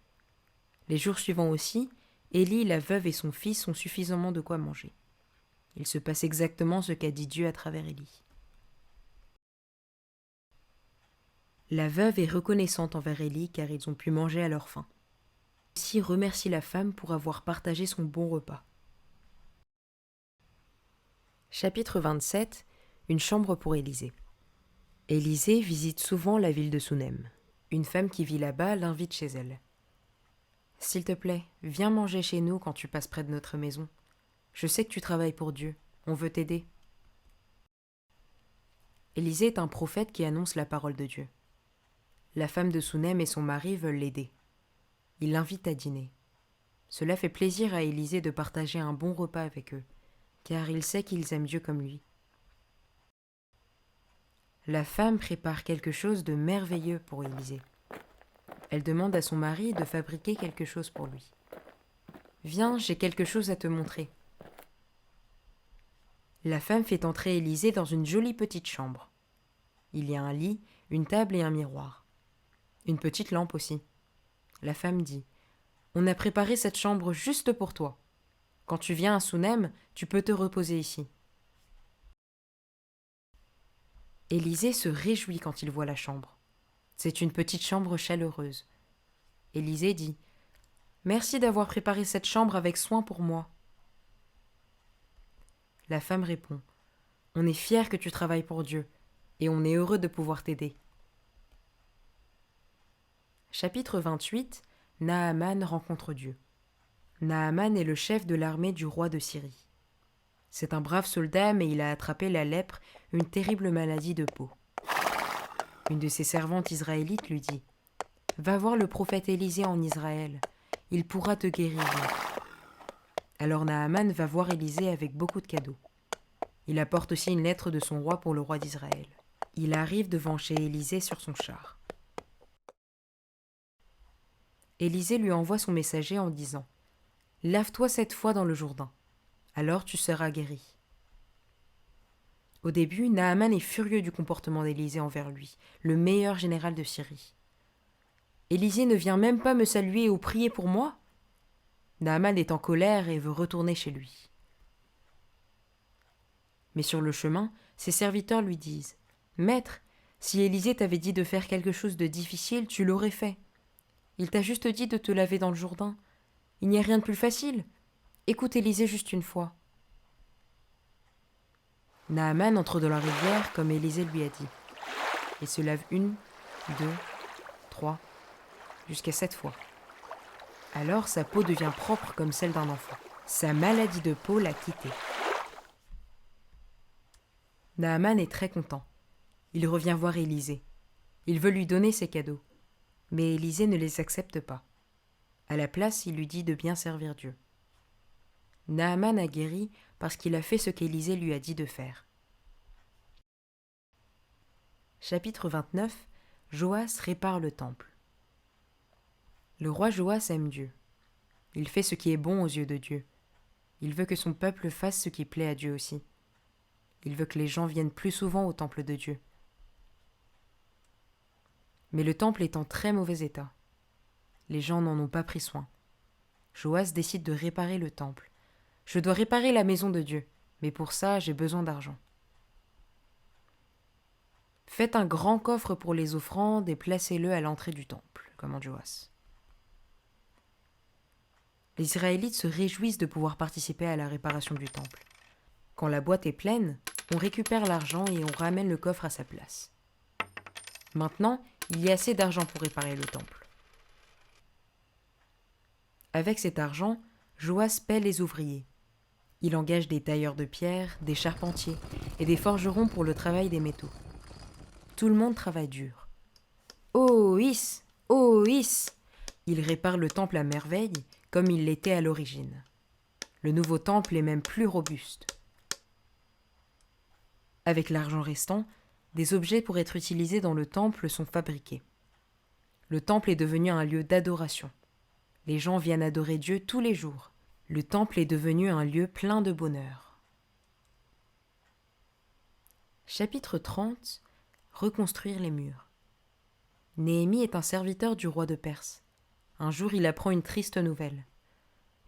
Les jours suivants aussi, Élie, la veuve et son fils ont suffisamment de quoi manger. Il se passe exactement ce qu'a dit Dieu à travers Élie. La veuve est reconnaissante envers Élie car ils ont pu manger à leur faim. Aussi remercie la femme pour avoir partagé son bon repas. Chapitre 27. Une chambre pour Élisée. Élisée visite souvent la ville de Sounem. Une femme qui vit là-bas l'invite chez elle. « S'il te plaît, viens manger chez nous quand tu passes près de notre maison. Je sais que tu travailles pour Dieu, on veut t'aider. » Élisée est un prophète qui annonce la parole de Dieu. La femme de Sounem et son mari veulent l'aider. Ils l'invitent à dîner. Cela fait plaisir à Élisée de partager un bon repas avec eux, car il sait qu'ils aiment Dieu comme lui. La femme prépare quelque chose de merveilleux pour Élisée. Elle demande à son mari de fabriquer quelque chose pour lui. « Viens, j'ai quelque chose à te montrer. » La femme fait entrer Élisée dans une jolie petite chambre. Il y a un lit, une table et un miroir. Une petite lampe aussi. La femme dit, « On a préparé cette chambre juste pour toi. Quand tu viens à Sounem, tu peux te reposer ici. » Élisée se réjouit quand il voit la chambre. C'est une petite chambre chaleureuse. Élisée dit, « Merci d'avoir préparé cette chambre avec soin pour moi. » La femme répond, « On est fiers que tu travailles pour Dieu, et on est heureux de pouvoir t'aider. » Chapitre 28. Naaman rencontre Dieu. Naaman est le chef de l'armée du roi de Syrie. C'est un brave soldat, mais il a attrapé la lèpre, une terrible maladie de peau. Une de ses servantes israélites lui dit, « Va voir le prophète Élisée en Israël, il pourra te guérir. » Alors Naaman va voir Élisée avec beaucoup de cadeaux. Il apporte aussi une lettre de son roi pour le roi d'Israël. Il arrive devant chez Élisée sur son char. Élisée lui envoie son messager en disant « Lave-toi 7 fois dans le Jourdain, alors tu seras guéri. » Au début, Naaman est furieux du comportement d'Élisée envers lui, le meilleur général de Syrie. « Élisée ne vient même pas me saluer ou prier pour moi ?» Naaman est en colère et veut retourner chez lui. Mais sur le chemin, ses serviteurs lui disent « Maître, si Élisée t'avait dit de faire quelque chose de difficile, tu l'aurais fait. Il t'a juste dit de te laver dans le Jourdain. Il n'y a rien de plus facile. Écoute Élisée juste une fois. » Naaman entre dans la rivière comme Élisée lui a dit. Il se lave 1, 2, 3, jusqu'à 7 fois. Alors sa peau devient propre comme celle d'un enfant. Sa maladie de peau l'a quitté. Naaman est très content. Il revient voir Élisée. Il veut lui donner ses cadeaux. Mais Élisée ne les accepte pas. À la place, il lui dit de bien servir Dieu. Naaman a guéri parce qu'il a fait ce qu'Élisée lui a dit de faire. Chapitre 29. Joas répare le temple. Le roi Joas aime Dieu. Il fait ce qui est bon aux yeux de Dieu. Il veut que son peuple fasse ce qui plaît à Dieu aussi. Il veut que les gens viennent plus souvent au temple de Dieu. Mais le temple est en très mauvais état. Les gens n'en ont pas pris soin. Joas décide de réparer le temple. « Je dois réparer la maison de Dieu, mais pour ça, j'ai besoin d'argent. » Faites un grand coffre pour les offrandes et placez-le à l'entrée du temple, commande Joas. Les Israélites se réjouissent de pouvoir participer à la réparation du temple. Quand la boîte est pleine, on récupère l'argent et on ramène le coffre à sa place. Maintenant, il y a assez d'argent pour réparer le temple. Avec cet argent, Joas paie les ouvriers. Il engage des tailleurs de pierre, des charpentiers et des forgerons pour le travail des métaux. Tout le monde travaille dur. Oh Is, oh Is ! Il répare le temple à merveille, comme il l'était à l'origine. Le nouveau temple est même plus robuste. Avec l'argent restant, des objets pour être utilisés dans le temple sont fabriqués. Le temple est devenu un lieu d'adoration. Les gens viennent adorer Dieu tous les jours. Le temple est devenu un lieu plein de bonheur. Chapitre 30. Reconstruire les murs. Néhémie est un serviteur du roi de Perse. Un jour, il apprend une triste nouvelle.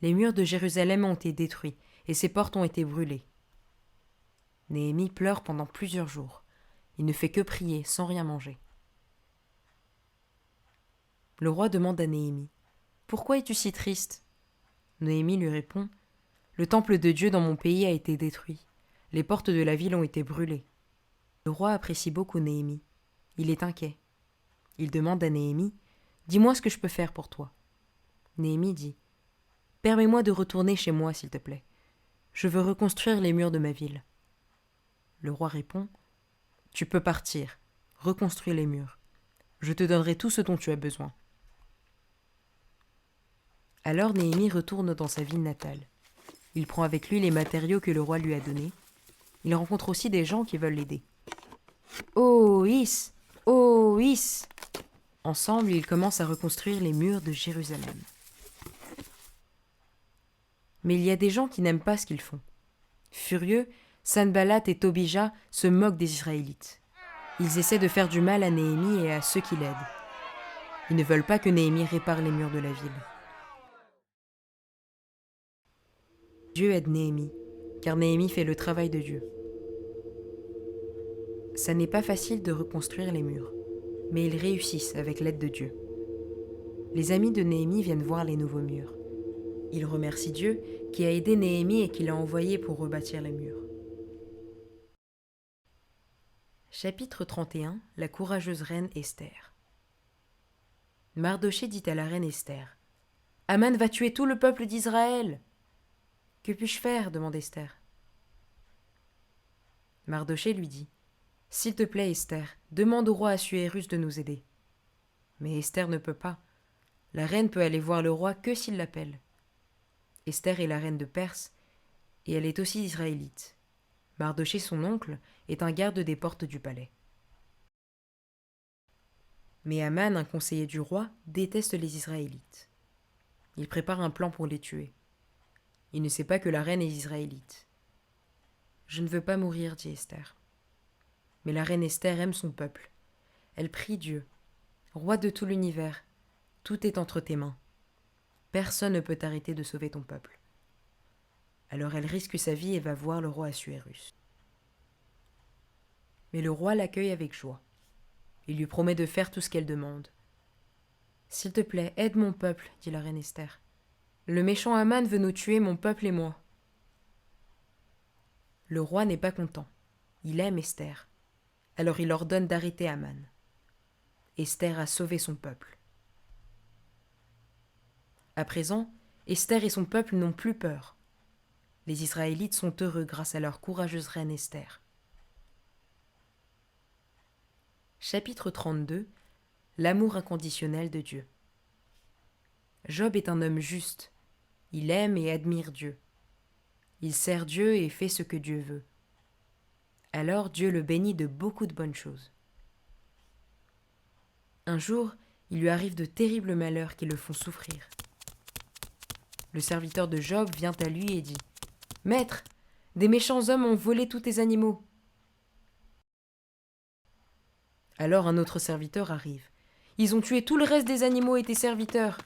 Les murs de Jérusalem ont été détruits et ses portes ont été brûlées. Néhémie pleure pendant plusieurs jours. Il ne fait que prier sans rien manger. Le roi demande à Néhémie « Pourquoi es-tu si triste ?» Néhémie lui répond « Le temple de Dieu dans mon pays a été détruit. Les portes de la ville ont été brûlées. » Le roi apprécie beaucoup Néhémie. Il est inquiet. Il demande à Néhémie « Dis-moi ce que je peux faire pour toi. » Néhémie dit « Permets-moi de retourner chez moi, s'il te plaît. Je veux reconstruire les murs de ma ville. » Le roi répond « Tu peux partir, reconstruis les murs. Je te donnerai tout ce dont tu as besoin. » Alors Néhémie retourne dans sa ville natale. Il prend avec lui les matériaux que le roi lui a donnés. Il rencontre aussi des gens qui veulent l'aider. « Oh Is, oh Is !» Ensemble, ils commencent à reconstruire les murs de Jérusalem. Mais il y a des gens qui n'aiment pas ce qu'ils font. Furieux, Sanballat et Tobija se moquent des Israélites. Ils essaient de faire du mal à Néhémie et à ceux qui l'aident. Ils ne veulent pas que Néhémie répare les murs de la ville. Dieu aide Néhémie, car Néhémie fait le travail de Dieu. Ça n'est pas facile de reconstruire les murs, mais ils réussissent avec l'aide de Dieu. Les amis de Néhémie viennent voir les nouveaux murs. Ils remercient Dieu qui a aidé Néhémie et qui l'a envoyé pour rebâtir les murs. Chapitre 31. La courageuse reine Esther. Mardochée dit à la reine Esther « Aman va tuer tout le peuple d'Israël !»« Que puis-je faire ?» demande Esther. Mardochée lui dit « S'il te plaît, Esther, demande au roi Assuérus de nous aider. » Mais Esther ne peut pas. La reine peut aller voir le roi que s'il l'appelle. Esther est la reine de Perse, et elle est aussi israélite. Mardochée, son oncle, est un garde des portes du palais. Mais Aman, un conseiller du roi, déteste les Israélites. Il prépare un plan pour les tuer. Il ne sait pas que la reine est israélite. Je ne veux pas mourir, dit Esther. Mais la reine Esther aime son peuple. Elle prie Dieu. Roi de tout l'univers, tout est entre tes mains. Personne ne peut t'arrêter de sauver ton peuple. Alors elle risque sa vie et va voir le roi Assuérus. Mais le roi l'accueille avec joie. Il lui promet de faire tout ce qu'elle demande. S'il te plaît, aide mon peuple, dit la reine Esther. Le méchant Aman veut nous tuer, mon peuple et moi. Le roi n'est pas content. Il aime Esther. Alors il ordonne d'arrêter Aman. Esther a sauvé son peuple. À présent, Esther et son peuple n'ont plus peur. Les Israélites sont heureux grâce à leur courageuse reine Esther. Chapitre 32. L'amour inconditionnel de Dieu. Job est un homme juste. Il aime et admire Dieu. Il sert Dieu et fait ce que Dieu veut. Alors Dieu le bénit de beaucoup de bonnes choses. Un jour, il lui arrive de terribles malheurs qui le font souffrir. Le serviteur de Job vient à lui et dit « Maître, des méchants hommes ont volé tous tes animaux. » Alors un autre serviteur arrive. « Ils ont tué tout le reste des animaux et tes serviteurs. »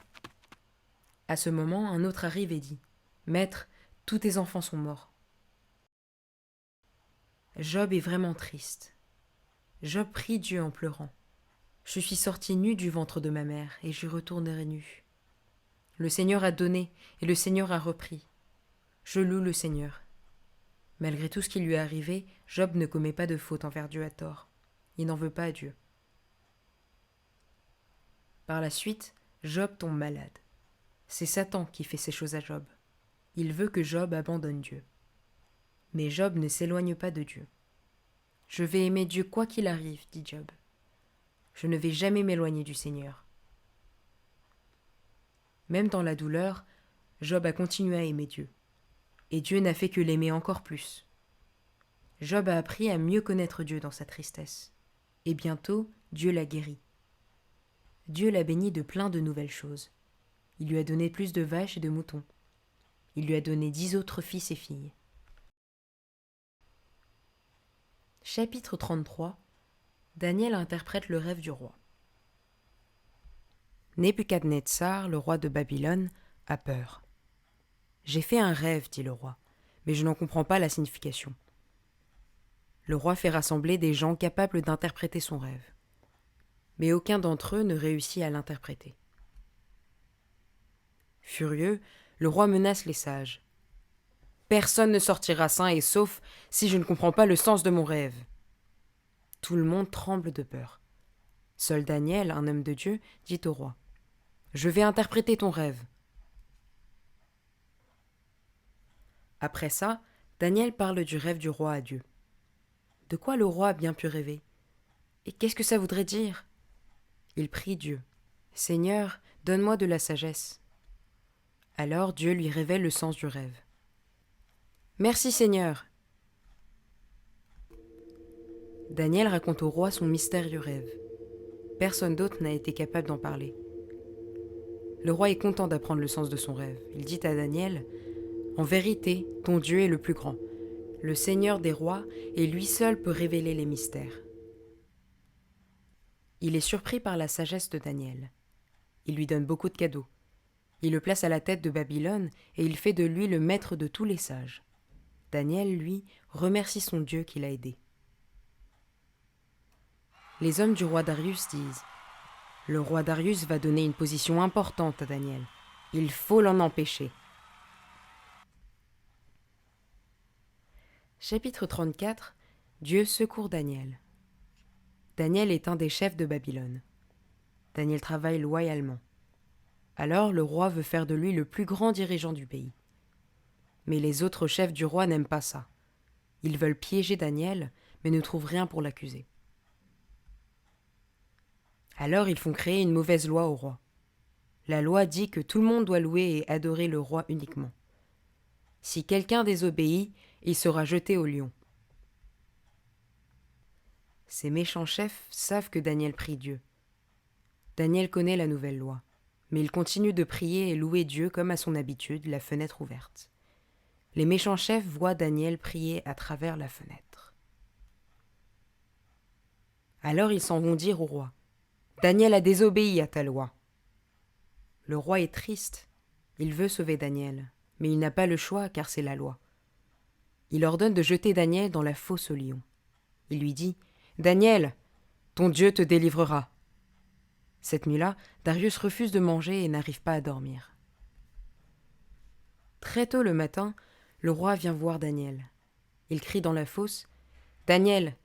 À ce moment, un autre arrive et dit « Maître, tous tes enfants sont morts. » Job est vraiment triste. Job prie Dieu en pleurant. « Je suis sorti nu du ventre de ma mère, et j'y retournerai nu. Le Seigneur a donné, et le Seigneur a repris. Je loue le Seigneur. » Malgré tout ce qui lui est arrivé, Job ne commet pas de faute envers Dieu à tort. Il n'en veut pas à Dieu. Par la suite, Job tombe malade. C'est Satan qui fait ces choses à Job. Il veut que Job abandonne Dieu. Mais Job ne s'éloigne pas de Dieu. « Je vais aimer Dieu quoi qu'il arrive, dit Job. Je ne vais jamais m'éloigner du Seigneur. » Même dans la douleur, Job a continué à aimer Dieu. Et Dieu n'a fait que l'aimer encore plus. Job a appris à mieux connaître Dieu dans sa tristesse. Et bientôt, Dieu l'a guéri. Dieu l'a béni de plein de nouvelles choses. Il lui a donné plus de vaches et de moutons. Il lui a donné 10 autres fils et filles. Chapitre 33. Daniel interprète le rêve du roi. Nebuchadnezzar, le roi de Babylone, a peur. « J'ai fait un rêve, dit le roi, mais je n'en comprends pas la signification. » Le roi fait rassembler des gens capables d'interpréter son rêve. Mais aucun d'entre eux ne réussit à l'interpréter. Furieux, le roi menace les sages. « Personne ne sortira sain et sauf si je ne comprends pas le sens de mon rêve. » Tout le monde tremble de peur. Seul Daniel, un homme de Dieu, dit au roi « Je vais interpréter ton rêve. » Après ça, Daniel parle du rêve du roi à Dieu. De quoi le roi a bien pu rêver? Et qu'est-ce que ça voudrait dire? Il prie Dieu. « Seigneur, donne-moi de la sagesse. » Alors Dieu lui révèle le sens du rêve. « Merci Seigneur. » Daniel raconte au roi son mystérieux rêve. Personne d'autre n'a été capable d'en parler. Le roi est content d'apprendre le sens de son rêve. Il dit à Daniel « En vérité, ton Dieu est le plus grand, le Seigneur des rois, et lui seul peut révéler les mystères. » Il est surpris par la sagesse de Daniel. Il lui donne beaucoup de cadeaux. Il le place à la tête de Babylone et il fait de lui le maître de tous les sages. Daniel, lui, remercie son Dieu qui l'a aidé. Les hommes du roi Darius disent « Le roi Darius va donner une position importante à Daniel. Il faut l'en empêcher. » Chapitre 34. Dieu secourt Daniel. Daniel est un des chefs de Babylone. Daniel travaille loyalement. Alors le roi veut faire de lui le plus grand dirigeant du pays. Mais les autres chefs du roi n'aiment pas ça. Ils veulent piéger Daniel, mais ne trouvent rien pour l'accuser. Alors ils font créer une mauvaise loi au roi. La loi dit que tout le monde doit louer et adorer le roi uniquement. Si quelqu'un désobéit, il sera jeté au lion. Ces méchants chefs savent que Daniel prie Dieu. Daniel connaît la nouvelle loi, mais il continue de prier et louer Dieu comme à son habitude, la fenêtre ouverte. Les méchants chefs voient Daniel prier à travers la fenêtre. Alors ils s'en vont dire au roi : « Daniel a désobéi à ta loi. » Le roi est triste. Il veut sauver Daniel, mais il n'a pas le choix car c'est la loi. Il ordonne de jeter Daniel dans la fosse aux lions. Il lui dit : « Daniel, ton Dieu te délivrera. » Cette nuit-là, Darius refuse de manger et n'arrive pas à dormir. Très tôt le matin, le roi vient voir Daniel. Il crie dans la fosse : « Daniel,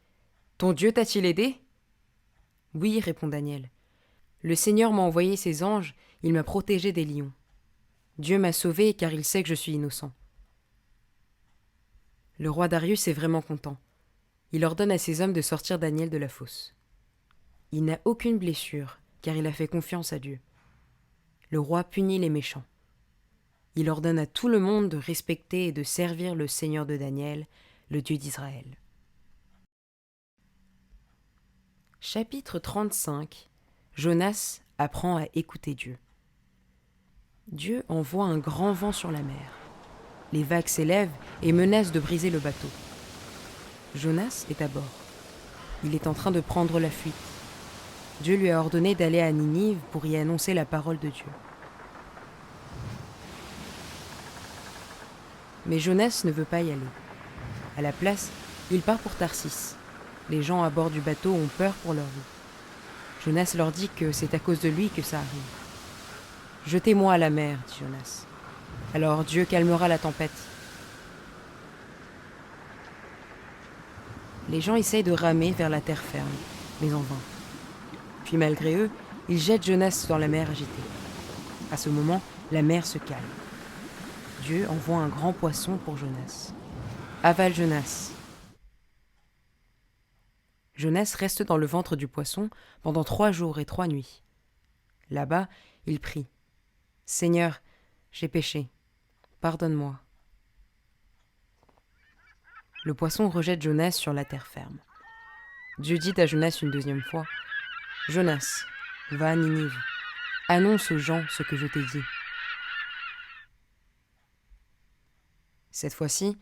ton Dieu t'a-t-il aidé ?» « Oui, répond Daniel. Le Seigneur m'a envoyé ses anges, il m'a protégé des lions. Dieu m'a sauvé car il sait que je suis innocent. » Le roi Darius est vraiment content. Il ordonne à ses hommes de sortir Daniel de la fosse. Il n'a aucune blessure, car il a fait confiance à Dieu. Le roi punit les méchants. Il ordonne à tout le monde de respecter et de servir le Seigneur de Daniel, le Dieu d'Israël. Chapitre 35. Jonas apprend à écouter Dieu. Dieu envoie un grand vent sur la mer. Les vagues s'élèvent et menacent de briser le bateau. Jonas est à bord. Il est en train de prendre la fuite. Dieu lui a ordonné d'aller à Ninive pour y annoncer la parole de Dieu. Mais Jonas ne veut pas y aller. À la place, il part pour Tarsis. Les gens à bord du bateau ont peur pour leur vie. Jonas leur dit que c'est à cause de lui que ça arrive. « Jetez-moi à la mer, dit Jonas. Alors Dieu calmera la tempête. » Les gens essayent de ramer vers la terre ferme, mais en vain. Puis malgré eux, ils jettent Jonas dans la mer agitée. À ce moment, la mer se calme. Dieu envoie un grand poisson pour Jonas. « Avale Jonas !» Jonas reste dans le ventre du poisson pendant 3 jours et 3 nuits. Là-bas, il prie : « Seigneur, j'ai péché, pardonne-moi. » Le poisson rejette Jonas sur la terre ferme. Dieu dit à Jonas une 2e fois : « Jonas, va à Ninive, annonce aux gens ce que je t'ai dit. » Cette fois-ci,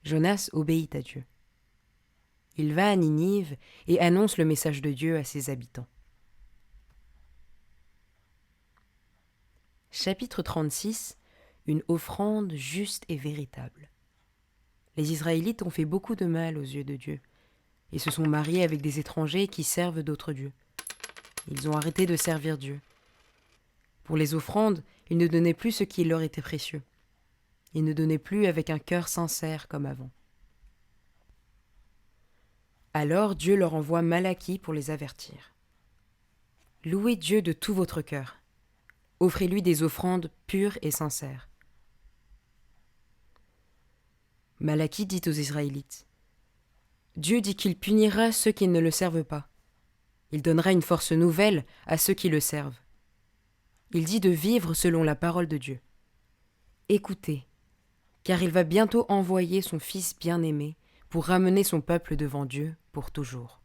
Jonas obéit à Dieu. Il va à Ninive et annonce le message de Dieu à ses habitants. Chapitre 36. Une offrande juste et véritable. Les Israélites ont fait beaucoup de mal aux yeux de Dieu et se sont mariés avec des étrangers qui servent d'autres dieux. Ils ont arrêté de servir Dieu. Pour les offrandes, ils ne donnaient plus ce qui leur était précieux. Ils ne donnaient plus avec un cœur sincère comme avant. Alors Dieu leur envoie Malachie pour les avertir. « Louez Dieu de tout votre cœur. Offrez-lui des offrandes pures et sincères. » Malachie dit aux Israélites : « Dieu dit qu'il punira ceux qui ne le servent pas. Il donnera une force nouvelle à ceux qui le servent. Il dit de vivre selon la parole de Dieu. Écoutez, car il va bientôt envoyer son Fils bien-aimé pour ramener son peuple devant Dieu pour toujours. »